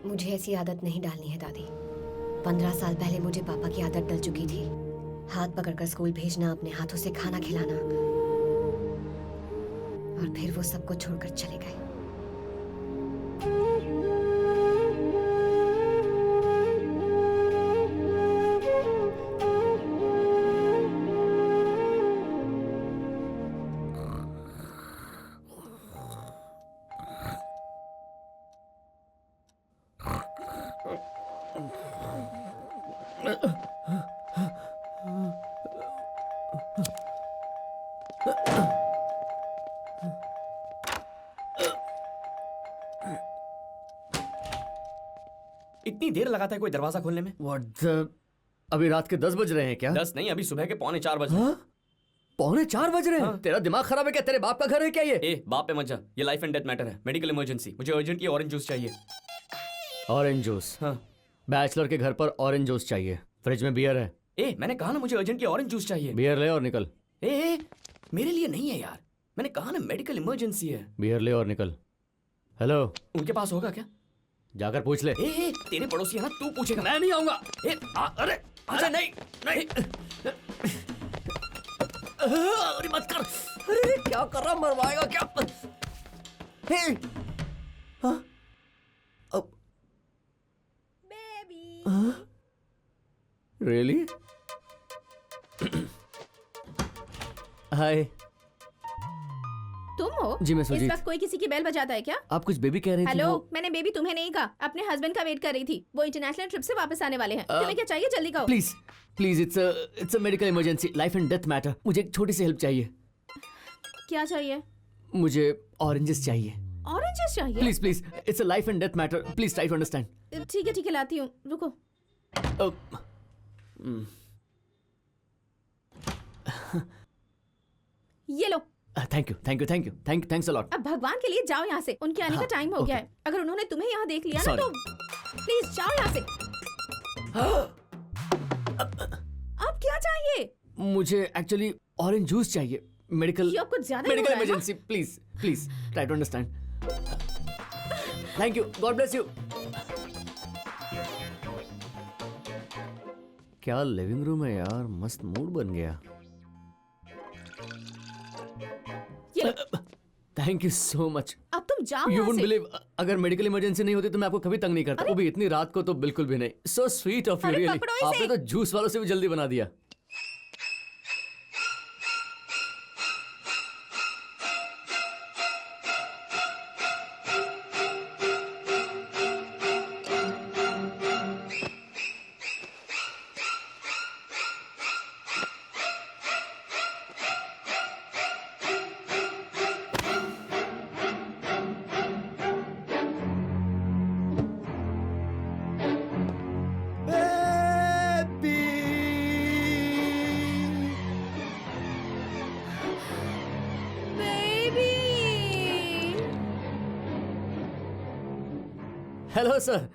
मुझे ऐसी आदत नहीं डालनी है दादी। 15 साल पहले मुझे पापा की आदत डल चुकी थी। हाथ पकड़कर स्कूल भेजना, अपने हाथों से खाना खिलाना, और फिर वो सबको छोड़कर चले गए। इतनी देर लगाता है कोई दरवाजा खोलने में? अभी रात के 10 बज रहे हैं क्या? 10 नहीं, अभी सुबह के 3:45 बज रहे हैं। पौने 4 बज रहे हैं? हाँ। तेरा दिमाग खराब है क्या? तेरे बाप का घर है क्या ये? ए, बाप पे मत जा, ये लाइफ एंड डेथ मैटर है, मेडिकल इमरजेंसी। मुझे अर्जेंटली ऑरेंज जूस चाहिए। Orange juice? हाँ। बैचलर के घर पर ऑरेंज जूस चाहिए। फ्रिज में बियर है? ए, मैंने कहा ना मुझे अर्जेंटली ऑरेंज जूस चाहिए। बियर ले और निकल। ए, मेरे लिए नहीं है यार, मैंने कहा ना मेडिकल इमरजेंसी है। बियर ले और निकल। हेलो, उनके पास होगा क्या? जाकर पूछ ले। ए, तेरे पड़ोसी है ना, तू पूछेगा। मैं नहीं आऊंगा। अरे अच्छा, नहीं नहीं, अरे मत कर। अरे क्या कर रहा, मरवाएगा क्या? हे, हाँ? अब रियली? हाय। तुम हो? जी, मैं इस सुजीत। वक्त कोई किसी की बेल बजाता है क्या? आप कुछ बेबी कह रही थी। हेलो, वो- मैंने बेबी तुम्हें नहीं कहा, अपने हस्बैंड का वेट कर रही थी। वो इंटरनेशनल ट्रिप से वापस आने वाले हैं। तुम्हें क्या चाहिए, जल्दी कहो। Please please, it's a medical emergency, life and death matter. मुझे एक छोटी सी हेल्प चाहिए। क्या चाहिए? मुझे ऑरेंजेस चाहिए। ऑरेंजेस चाहिए? Please please, it's a life and death matter, please try to understand. ठीक है लाती हूँ, रुको। ये लो। Thank you thank you thank you thanks a lot. अब भगवान के लिए जाओ यहाँ से, उनके आने का हाँ, टाइम हो गया है। अगर उन्होंने तुम्हें यहाँ देख लिया ना तो प्लीज जाओ यहाँ से। अब क्या चाहिए? मुझे एक्चुअली ऑरेंज जूस चाहिए। मेडिकल ये अब कुछ ज्यादा ही हो मेडिकल रहा है ना? Emergency, please please try to understand. Thank you, God bless you. क्या लिविंग रूम है यार, मस्त मूड बन गया। Thank you so much. अब तुम जाओ यू यहाँ वुडंट से। बिलीव, अगर मेडिकल इमरजेंसी नहीं होती तो मैं आपको कभी तंग नहीं करता, वो भी इतनी रात को तो बिल्कुल भी नहीं। सो स्वीट ऑफ यू अरे रियली। पकड़ो इसे। आपने तो जूस वालों से भी जल्दी बना दिया। हेलो सर,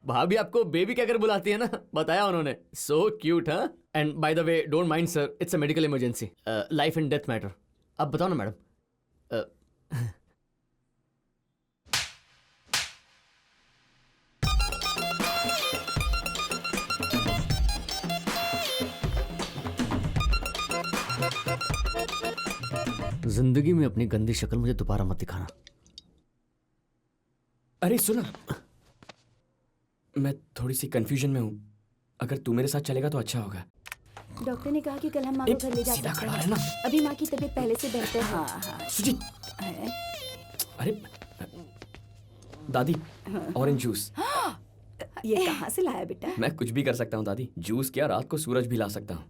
भाभी आपको बेबी कहकर बुलाती है ना, बताया उन्होंने। सो क्यूट, हाँ। And by the way don't mind sir, it's a medical emergency, life and death matter. अब बताओ ना मैडम। जिंदगी में अपनी गंदी शक्ल मुझे दोबारा मत दिखाना। अरे सुनो, मैं थोड़ी सी कंफ्यूजन में हूँ। अगर तू मेरे साथ चलेगा तो अच्छा होगा। डॉक्टर ने कहा कि कल हम माँ को घर ले जा सीधा सकते खड़ा हैं। रहना। अभी माँ की तबीयत पहले से बेहतर है। हाँ सुजीत, अरे दादी, ऑरेंज जूस। ये कहाँ से लाया बेटा? मैं कुछ भी कर सकता हूँ दादी। जूस क्या, रात को सूरज भी ला सकता हूँ।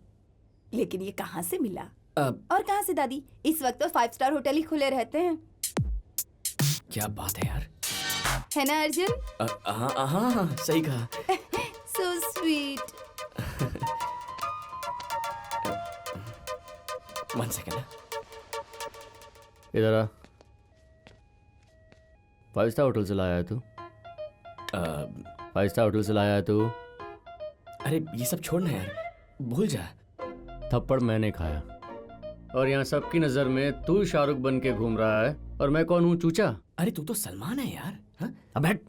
लेकिन ये कहाँ से मिला? अब और कहाँ से दादी? इस वक्त तो 5 स्टार होटल ही खुले रहते हैं। क्या बात है यार। है ना अर्जुन? हाँ हाँ हाँ, सही कहा। So sweet. 1 सेकेंड। इधर आ। 5 स्टार होटल से लाया है तू? 5 स्टार होटल से लाया है तू? अरे ये सब छोड़ना यार, भूल जा। थप्पड़ मैंने खाया और यहाँ सबकी नजर में तू शाहरुख बन के घूम रहा है और मैं कौन हूँ, चूचा? अरे तू तो सलमान है यार। हाँ? अब बैठ।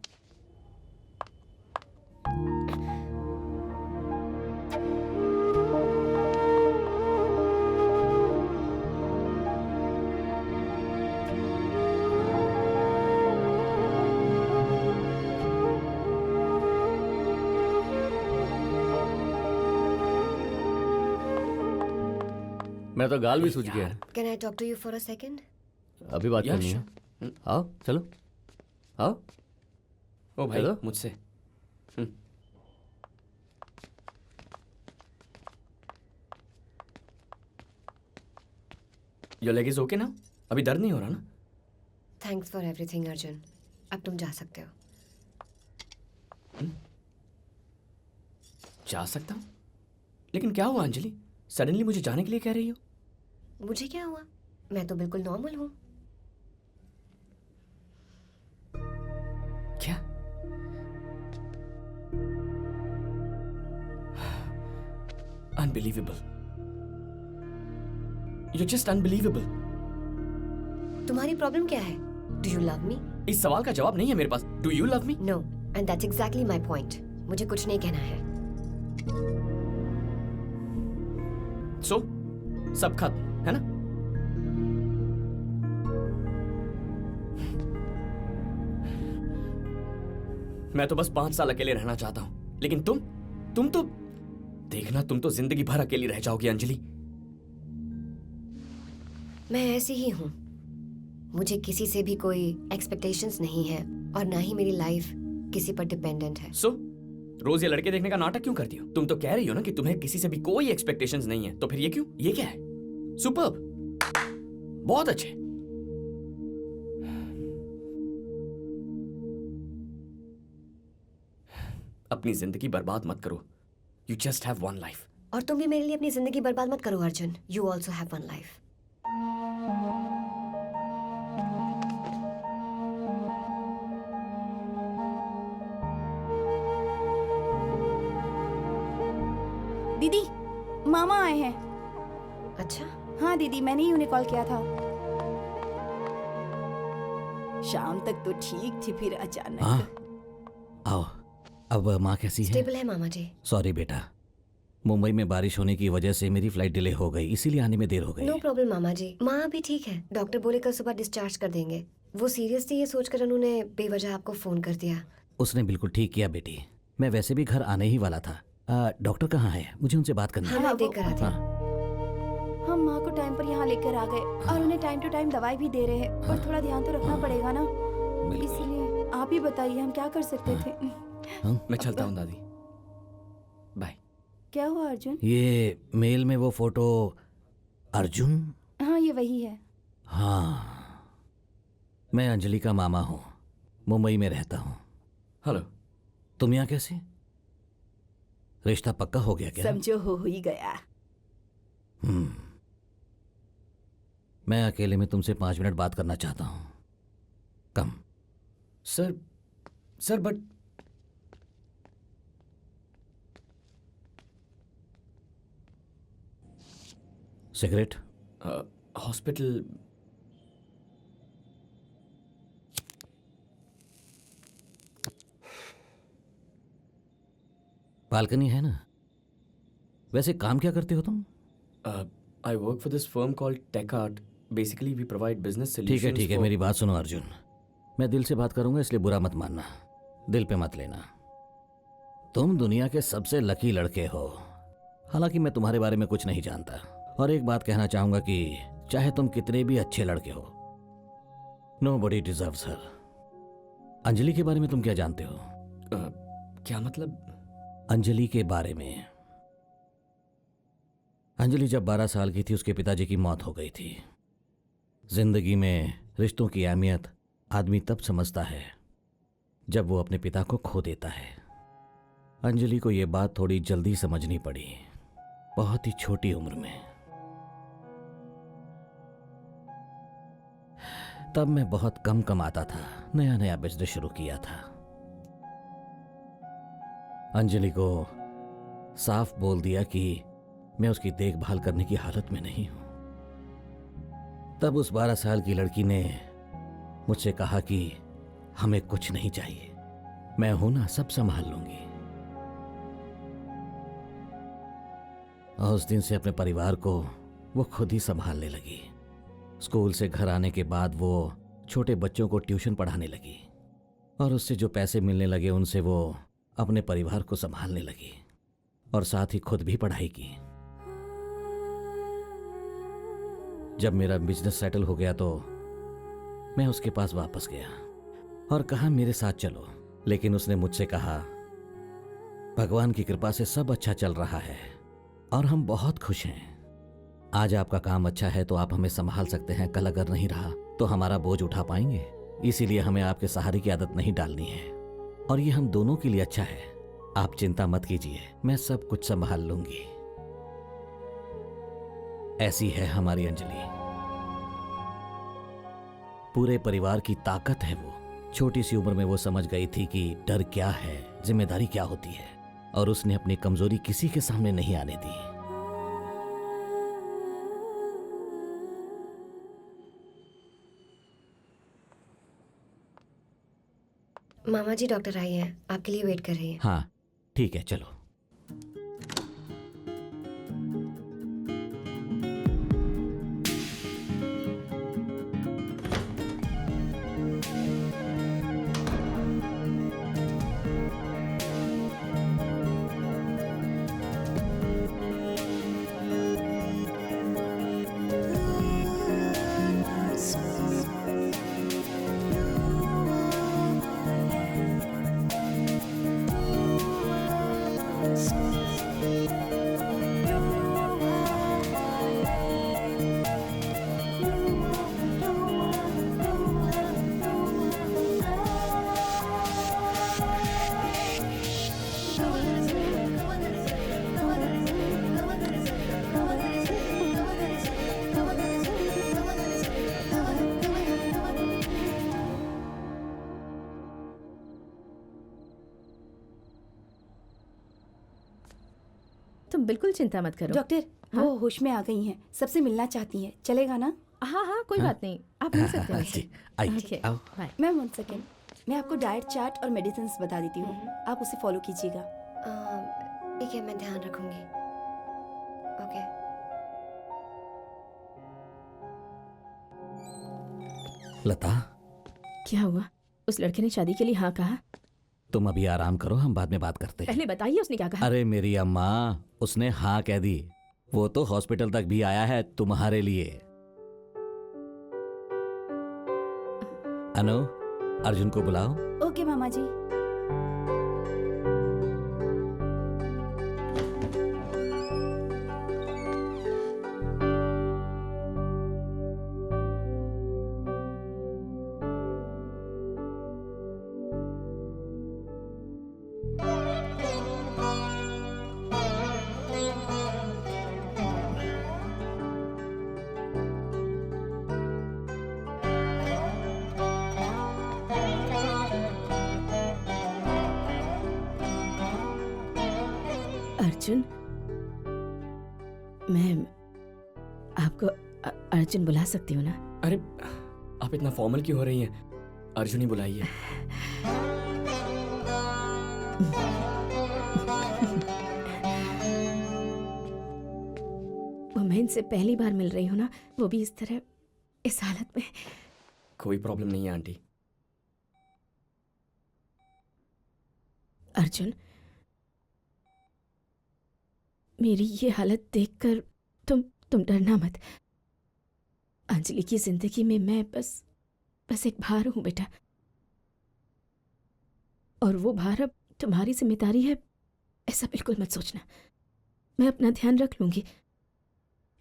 मेरा तो गाल भी सूज गया है। Can I talk to you for a second? अभी बात Yeah, करनी है। आओ चलो आओ। ओ भाई, हेलो? मुझसे। योर लेग इज ओके ना? अभी दर्द नहीं हो रहा ना? Thanks for everything, Arjun. अब तुम जा सकते हो। जा सकता हूँ? लेकिन क्या हुआ अंजलि? सडनली मुझे जाने के लिए कह रही हो? मुझे क्या हुआ? मैं तो बिल्कुल नॉर्मल हूँ। क्या? Unbelievable. You're just unbelievable. तुम्हारी प्रॉब्लम क्या है? Do you love me? इस सवाल का जवाब नहीं है मेरे पास। Do you love me? No, and that's exactly my point. मुझे कुछ नहीं कहना है। So, सब खत्म है ना? मैं तो बस 5 साल अकेले रहना चाहता हूं, लेकिन तुम तो देखना, तुम तो जिंदगी भर अकेली रह जाओगी अंजलि। मैं ऐसी ही हूँ। मुझे किसी से भी कोई एक्सपेक्टेशंस नहीं है और ना ही मेरी लाइफ किसी पर डिपेंडेंट है। So, रोज ये लड़के देखने का नाटक क्यों करती हो? तुम तो कह रही हो ना कि तुम्हें किसी से भी कोई एक्सपेक्टेशंस नहीं है, तो फिर ये क्यों? ये क्या है? सुपर्ब, बहुत अच्छे। अपनी जिंदगी बर्बाद मत करो। You just have one life. और तुम भी मेरे लिए अपनी जिंदगी बर्बाद मत करो Arjun. You also have one life. दीदी, मामा आए हैं। अच्छा, हाँ दीदी, मैंने ही उन्हें कॉल किया था। शाम तक तो ठीक थी, फिर अचानक। हाँ आओ। अब माँ कैसी है? स्टेबल है मामा जी। सॉरी बेटा, मुंबई में बारिश होने की वजह से मेरी फ्लाइट डिले हो गई, इसीलिए आने में देर हो गई। नो प्रॉब्लम मामा जी, माँ अभी ठीक है। डॉक्टर बोले कल सुबह डिस्चार्ज कर देंगे। वो सीरियस थी, ये सोचकर उन्होंने बेवजह आपको फोन कर दिया। उसने बिल्कुल ठीक किया बेटी, मैं वैसे भी घर आने ही वाला था। डॉक्टर कहाँ है? मुझे उनसे बात करनी है। हाँ, मैं देख कर आती हूँ। हम माँ को टाइम पर यहाँ लेकर आ गए और उन्हें टाइम टू टाइम दवाई भी दे रहे हैं, पर थोड़ा ध्यान तो रखना पड़ेगा ना, इसलिए आप ही बताइए हम क्या कर सकते थे। मैं चलता हूँ दादी, बाय। क्या हुआ अर्जुन? ये मेल में वो फोटो अर्जुन? हाँ ये वही है। हाँ, मैं अंजलि का मामा हूँ, मुंबई में रहता हूँ। हेलो। तुम यहाँ कैसे? रिश्ता पक्का हो गया क्या? समझो हो ही गया। मैं अकेले में तुमसे 5 मिनट बात करना चाहता हूँ। Come. Sir but cigarette? Hospital. Balcony है ना? वैसे काम क्या करते हो तुम? I work for this firm called techart. Basically we provide business solutions. ठीक है, मेरी बात सुनो अर्जुन, मैं दिल से बात करूंगा इसलिए बुरा मत मानना, दिल पे मत लेना। तुम दुनिया के सबसे लकी लड़के हो। हालांकि मैं तुम्हारे बारे में कुछ नहीं जानता, और एक बात कहना चाहूंगा कि चाहे तुम कितने भी अच्छे लड़के हो, नोबडी डिजर्व्स हर। अंजलि के बारे में तुम क्या जानते हो? क्या मतलब? अंजलि के बारे में, अंजलि जब 12 साल की थी उसके पिताजी की मौत हो गई थी। जिंदगी में रिश्तों की अहमियत आदमी तब समझता है जब वो अपने पिता को खो देता है। अंजलि को यह बात थोड़ी जल्दी समझनी पड़ी, बहुत ही छोटी उम्र में। तब मैं बहुत कम कमाता था, नया नया बिजनेस शुरू किया था। अंजलि को साफ बोल दिया कि मैं उसकी देखभाल करने की हालत में नहीं हूं। तब उस 12 साल की लड़की ने मुझसे कहा कि हमें कुछ नहीं चाहिए, मैं हूं ना, सब संभाल लूंगी। और उस दिन से अपने परिवार को वो खुद ही संभालने लगी। स्कूल से घर आने के बाद वो छोटे बच्चों को ट्यूशन पढ़ाने लगी, और उससे जो पैसे मिलने लगे उनसे वो अपने परिवार को संभालने लगी, और साथ ही खुद भी पढ़ाई की। जब मेरा बिजनेस सेटल हो गया तो मैं उसके पास वापस गया और कहा मेरे साथ चलो, लेकिन उसने मुझसे कहा भगवान की कृपा से सब अच्छा चल रहा है और हम बहुत खुश हैं। आज आपका काम अच्छा है तो आप हमें संभाल सकते हैं, कल अगर नहीं रहा तो हमारा बोझ उठा पाएंगे, इसीलिए हमें आपके सहारे की आदत नहीं डालनी है, और ये हम दोनों के लिए अच्छा है। आप चिंता मत कीजिए, मैं सब कुछ संभाल लूंगी। ऐसी है हमारी अंजलि, पूरे परिवार की ताकत है वो। छोटी सी उम्र में वो समझ गई थी कि डर क्या है, जिम्मेदारी क्या होती है, और उसने अपनी कमजोरी किसी के सामने नहीं आने दी। मामा जी डॉक्टर आई हैं, आपके लिए वेट कर रही हैं। हाँ ठीक है, चलो। बिल्कुल चिंता मत करो। डॉक्टर हाँ? वो होश में आ गई हैं, सबसे मिलना चाहती हैं, चलेगा ना? हाँ हाँ कोई बात नहीं, आप मिल सकते हैं जी आइए ओके आओ। बाय। मैम 1 सेकेंड, मैं आपको डाइट चार्ट और मेडिसिन बता देती हूँ, आप उसे फॉलो कीजिएगा। ठीक है, मैं ध्यान रखूंगी। ओके। लता क्या हुआ? उस लड़के ने शादी के लिए हाँ कहा? तुम अभी आराम करो, हम बाद में बात करते हैं। पहले बताइए उसने क्या कहा? अरे मेरी अम्मा, उसने हाँ कह दी। वो तो हॉस्पिटल तक भी आया है तुम्हारे लिए। अनु, अर्जुन को बुलाओ। ओके मामा जी। अर्जुन, मैं आपको अर्जुन बुला सकती हूँ ना? अरे आप इतना फॉर्मल क्यों हो रही हैं? अर्जुन ही बुलाइए। वो मैं इनसे पहली बार मिल रही हूँ ना, वो भी इस तरह, इस हालत में। कोई प्रॉब्लम नहीं है आंटी। अर्जुन, मेरी ये हालत देखकर तुम डरना मत। अंजलि की जिंदगी में मैं बस एक भार हूं बेटा, और वो भार अब तुम्हारी जिम्मेदारी है, ऐसा बिल्कुल मत सोचना। मैं अपना ध्यान रख लूंगी,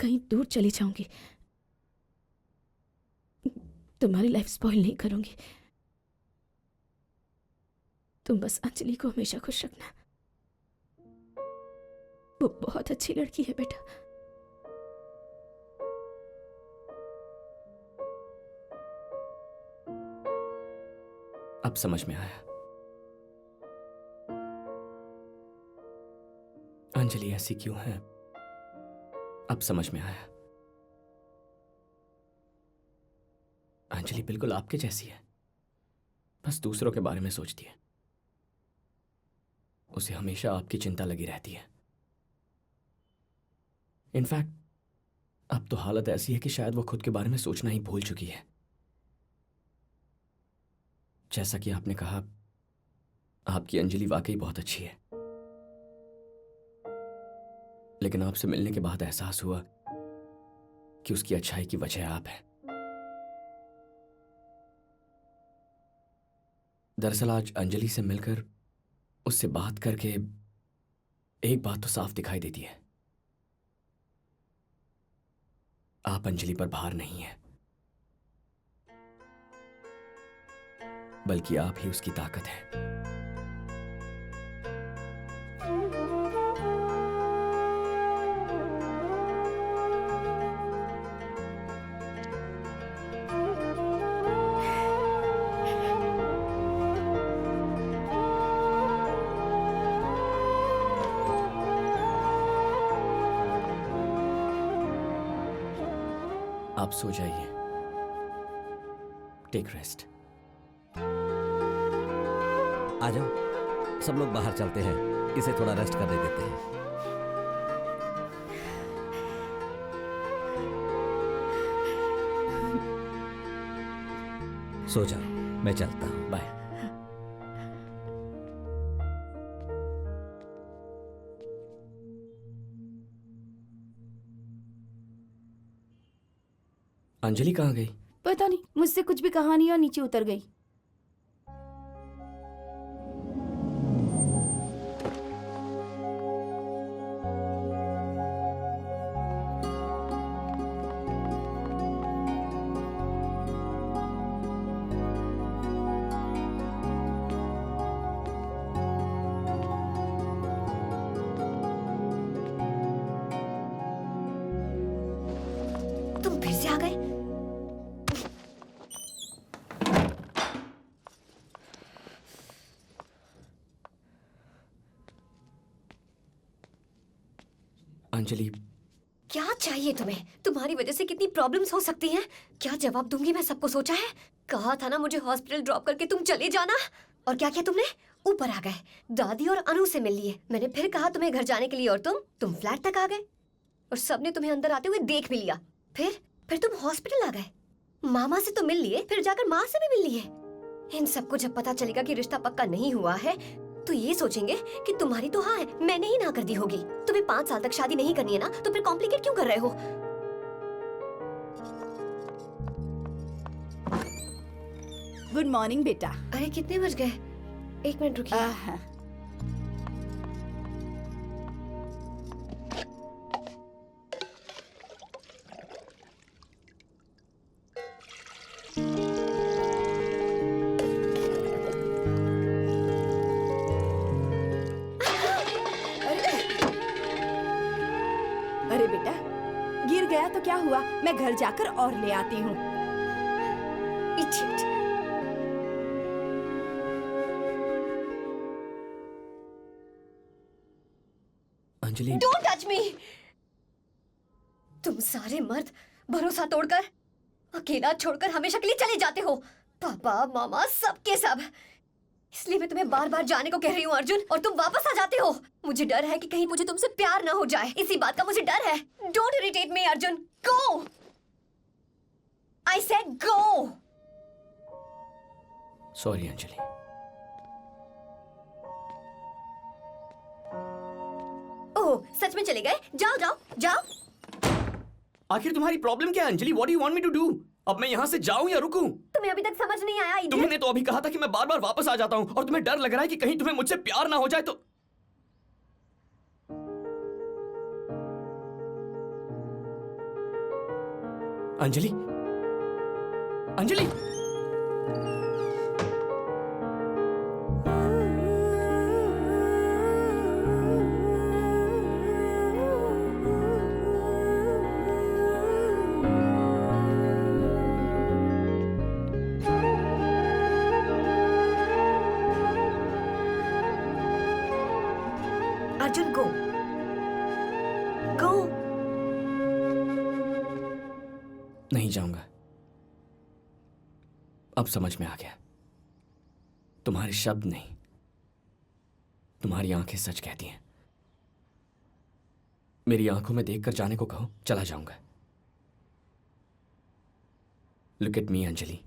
कहीं दूर चली जाऊंगी, तुम्हारी लाइफ स्पॉइल नहीं करूंगी। तुम बस अंजलि को हमेशा खुश रखना, वो बहुत अच्छी लड़की है बेटा। अब समझ में आया, अंजलि ऐसी क्यों है। अब समझ में आया, अंजलि बिल्कुल आपके जैसी है, बस दूसरों के बारे में सोचती है। उसे हमेशा आपकी चिंता लगी रहती है। इनफैक्ट अब तो हालत ऐसी है कि शायद वो खुद के बारे में सोचना ही भूल चुकी है। जैसा कि आपने कहा, आपकी अंजलि वाकई बहुत अच्छी है, लेकिन आपसे मिलने के बाद एहसास हुआ कि उसकी अच्छाई की वजह आप हैं। दरअसल आज अंजलि से मिलकर, उससे बात करके एक बात तो साफ दिखाई देती है, आप अंजलि पर भार नहीं है, बल्कि आप ही उसकी ताकत है। आप सो जाइए, टेक रेस्ट। आ जाओ, सब लोग बाहर चलते हैं, इसे थोड़ा रेस्ट करने देते हैं। सो जाओ, मैं चलता हूं। बाय। अंजलि कहाँ गई? पता नहीं, मुझसे कुछ भी कहा नहीं और नीचे उतर गई। तुम फिर से आ गए? अंजलि, क्या चाहिए तुम्हें? तुम्हारी वजह से कितनी प्रॉब्लम्स हो सकती हैं। क्या जवाब दूंगी मैं सबको सोचा है? कहा था ना मुझे हॉस्पिटल ड्रॉप करके तुम चले जाना। और क्या किया तुमने? ऊपर आ गए, दादी और अनु से मिल लिए। मैंने फिर कहा तुम्हें घर जाने के लिए और तुम फ्लैट तक आ गए और सबने तुम्हें अंदर आते हुए देख भी लिया। फिर तुम हॉस्पिटल आ गए, मामा से तो मिल लिए, फिर जाकर माँ से भी मिल लिए। इन सबको जब पता चलेगा कि रिश्ता पक्का नहीं हुआ है तो ये सोचेंगे कि तुम्हारी तो हाँ है, मैंने ही ना कर दी होगी। तुम्हें 5 साल तक शादी नहीं करनी है ना, तो फिर कॉम्प्लिकेट क्यों कर रहे हो? गुड मॉर्निंग बेटा। अरे कितने बज गए? 1 मिनट रुकिए। अरे बेटा, गिर गया तो क्या हुआ, मैं घर जाकर और ले आती हूँ। Idiot. Anjali, Don't touch me! तुम सारे मर्द भरोसा तोड़कर, अकेला छोड़कर हमेशा के लिए चले जाते हो। पापा मामा सबके सब। इसलिए मैं तुम्हें बार बार जाने को कह रही हूँ अर्जुन, और तुम वापस आ जाते हो। मुझे डर है कि कहीं मुझे तुमसे प्यार ना हो जाए, इसी बात का मुझे डर है। Don't irritate me Arjun, go! I said go! Sorry Anjali. Oh, सच में चले गए? जाओ जाओ जाओ। आखिर तुम्हारी प्रॉब्लम क्या है Anjali? What do you want me to do? अब मैं यहाँ से जाऊं या रुकूं? तुम्हें अभी तक समझ नहीं आया? idiot? तुमने तो अभी कहा था कि मैं बार बार वापस आ जाता हूँ और तुम्हें डर लग रहा है कि कहीं तुम्हें मुझसे प्यार ना हो जाए तो। अंजलि, अंजलि, अर्जुन गो गो। नहीं जाऊंगा। अब समझ में आ गया, तुम्हारे शब्द नहीं, तुम्हारी आंखें सच कहती हैं। मेरी आंखों में देखकर जाने को कहो, चला जाऊंगा। Look at me Anjali.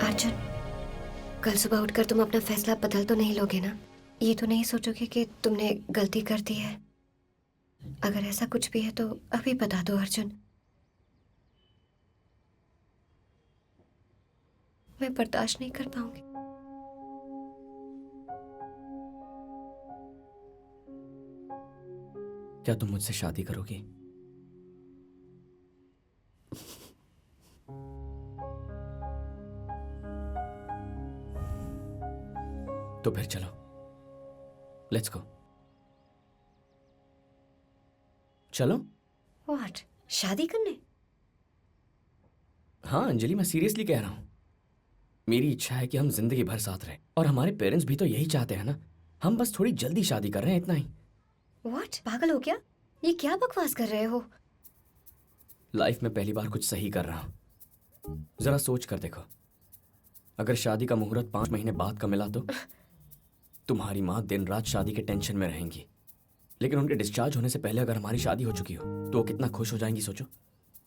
Arjun, कल सुबह उठकर तुम अपना फैसला बदल तो नहीं लोगे ना? ये तो नहीं सोचोगे कि तुमने गलती कर दी है? अगर ऐसा कुछ भी है तो अभी बता दो अर्जुन। मैं बर्दाश्त नहीं कर पाऊंगी। क्या तुम मुझसे शादी करोगी? तो फिर चलो, लेट्स गो। चलो। व्हाट? शादी करने? हाँ अंजलि, मैं सीरियसली कह रहा हूं। मेरी इच्छा है कि हम जिंदगी भर साथ रहें, और हमारे पेरेंट्स भी तो यही चाहते हैं ना। हम बस थोड़ी जल्दी शादी कर रहे हैं, इतना ही। व्हाट? पागल हो क्या? ये क्या बकवास कर रहे हो? लाइफ में पहली बार कुछ सही कर रहा हूं। जरा सोच कर देखो, अगर शादी का मुहूर्त 5 महीने बाद का मिला तो तुम्हारी माँ दिन रात शादी के टेंशन में रहेंगी, लेकिन उनके डिस्चार्ज होने से पहले अगर हमारी शादी हो चुकी हो तो वो कितना खुश हो जाएंगी सोचो।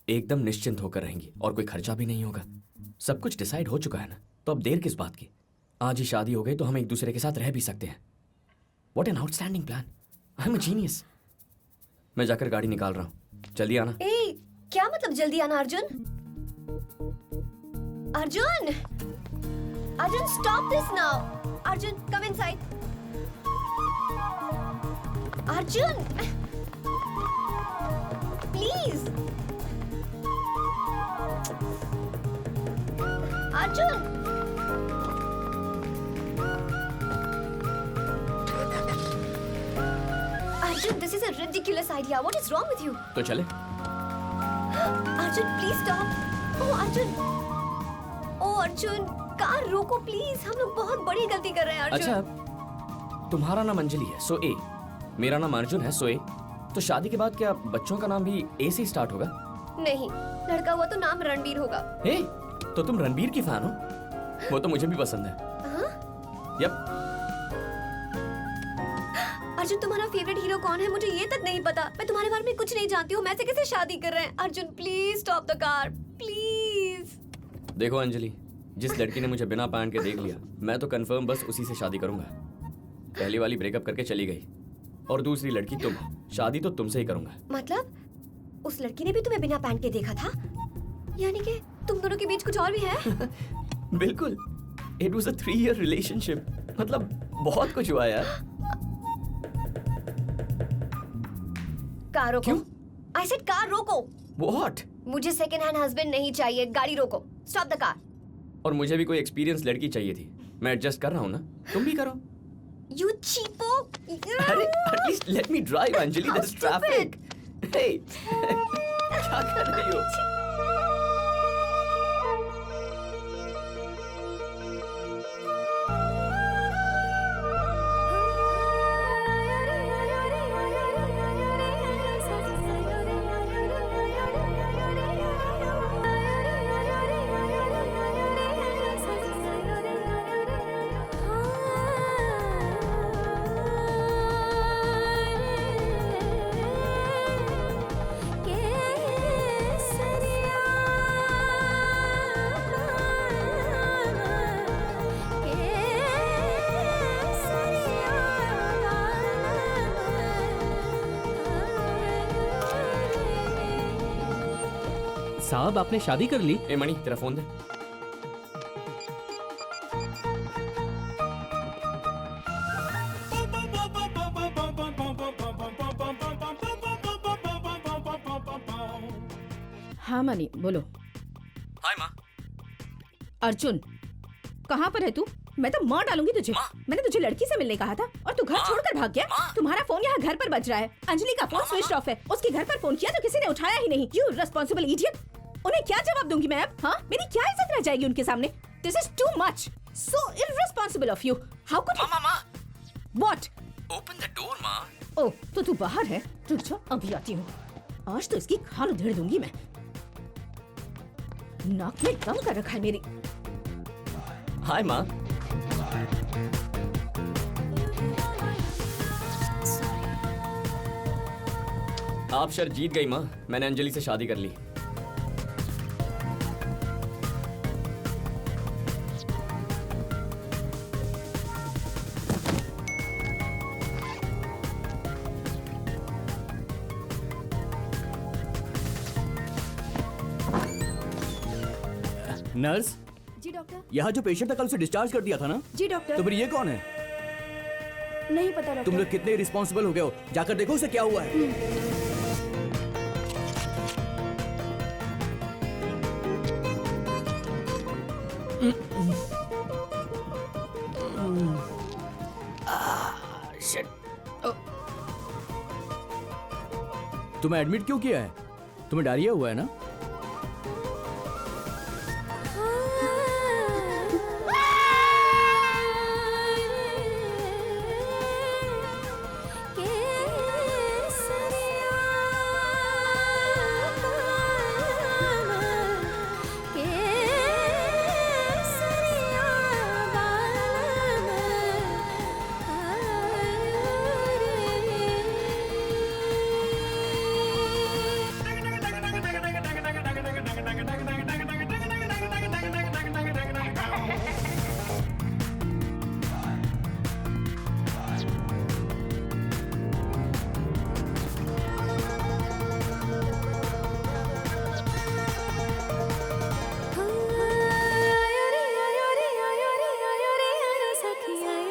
एकदम निश्चिंत होकर रहेंगी और कोई खर्चा भी नहीं होगा। सब कुछ डिसाइड हो चुका है ना, तो अब देर किस बात की। आज ही शादी हो गई तो हम एक दूसरे के साथ रह भी सकते हैं। What an outstanding plan, I am a genius. मैं जाकर गाड़ी निकाल रहा हूँ, जल्दी आना। ए, क्या मतलब जल्दी आना Arjun? Arjun, Arjun stop this now. Arjun come inside. Arjun please. Arjun Arjun, this is a ridiculous idea. What is wrong with you? तो चले। Arjun, please stop. Oh, Arjun. Oh, Arjun, car रोको प्लीज। हम लोग बहुत बड़ी गलती कर रहे हैं अर्जुन। अच्छा, तुम्हारा नाम अंजलि है, सो ए। मेरा नाम अर्जुन है, सो ए। तो शादी के बाद क्या बच्चों का नाम भी ए से स्टार्ट होगा? नहीं, लड़का हुआ तो नाम रणबीर होगा। ए, तो तुम रणबीर की फैन हो? वो तो मुझे भी पसंद है। हाँ? यप। अर्जुन, तुम्हारा फेवरेट हीरो कौन है? मुझे ये तक नहीं पता। मैं तुम्हारे बारे में कुछ नहीं जानती हूँ। मैं से कैसे शादी कर रहे हैं? Arjun please stop the car please. देखो अंजलि, जिस लड़की ने मुझे बिना पहन के देख लिया, मैं तो कंफर्म बस उसी से शादी करूंगा। पहली वाली ब्रेकअप करके चली गई और दूसरी लड़की तुम। शादी तो तुमसे ही करूंगा। मतलब उस लड़की ने भी तुम्हें बिना पहन के देखा था? यानी कि तुम दोनों के बीच कुछ और भी है? बिल्कुल, it was a 3-year relationship. मतलब बहुत कुछ हुआ यार। कार रोको। I said कार रोको। What? मुझे सेकंड हैंड हस्बैंड नहीं चाहिए। गाड़ी रोको। Stop the car. और मुझे भी कोई एक्सपीरियंस लड़की चाहिए थी। मैं एडजस्ट कर रहा हूँ ना, तुम भी करो। You cheapo! अरे at least let me drive Anjali, there is traffic. Hey, क्या कर रही हो? साहब, आपने शादी कर ली? ए मणि, तेरा फोन दे। हाँ मनी, बोलो। हाय माँ। अर्जुन, कहाँ पर है तू? मैं तो मार डालूंगी तुझे। मैंने तुझे लड़की से मिलने कहा था और तू घर छोड़कर भाग गया। तुम्हारा फोन यहाँ घर पर बज रहा है। अंजलि का फोन स्विच ऑफ है। उसके घर पर फोन किया तो किसी ने उठाया ही नहीं। You responsible idiot. उन्हें क्या जवाब दूंगी मैं अब? हाँ, मेरी क्या इज्जत रह जाएगी उनके सामने? This is too much, so irresponsible of you. How could you? माँ, व्हाट? ओपन द डोर माँ। ओह, तो तू बाहर है? रुक जा, अभी आती हूँ। आज तो इसकी खाल उधेड़ दूंगी मैं। नाक में दम कर रखा है मेरी। हाय माँ। आप शर्त जीत गई माँ। मैंने अंजलि से शादी कर ली। नर्स, जी डॉक्टर। यहाँ जो पेशेंट था कल उसे डिस्चार्ज कर दिया था ना? जी डॉक्टर। तो फिर ये कौन है? नहीं पता डॉक्टर। तुम लोग कितने रिस्पॉन्सिबल हो गए हो? जाकर देखो उसे क्या हुआ है। तुम्हें एडमिट क्यों किया है? तुम्हें डायरिया हुआ है ना? अखियाँ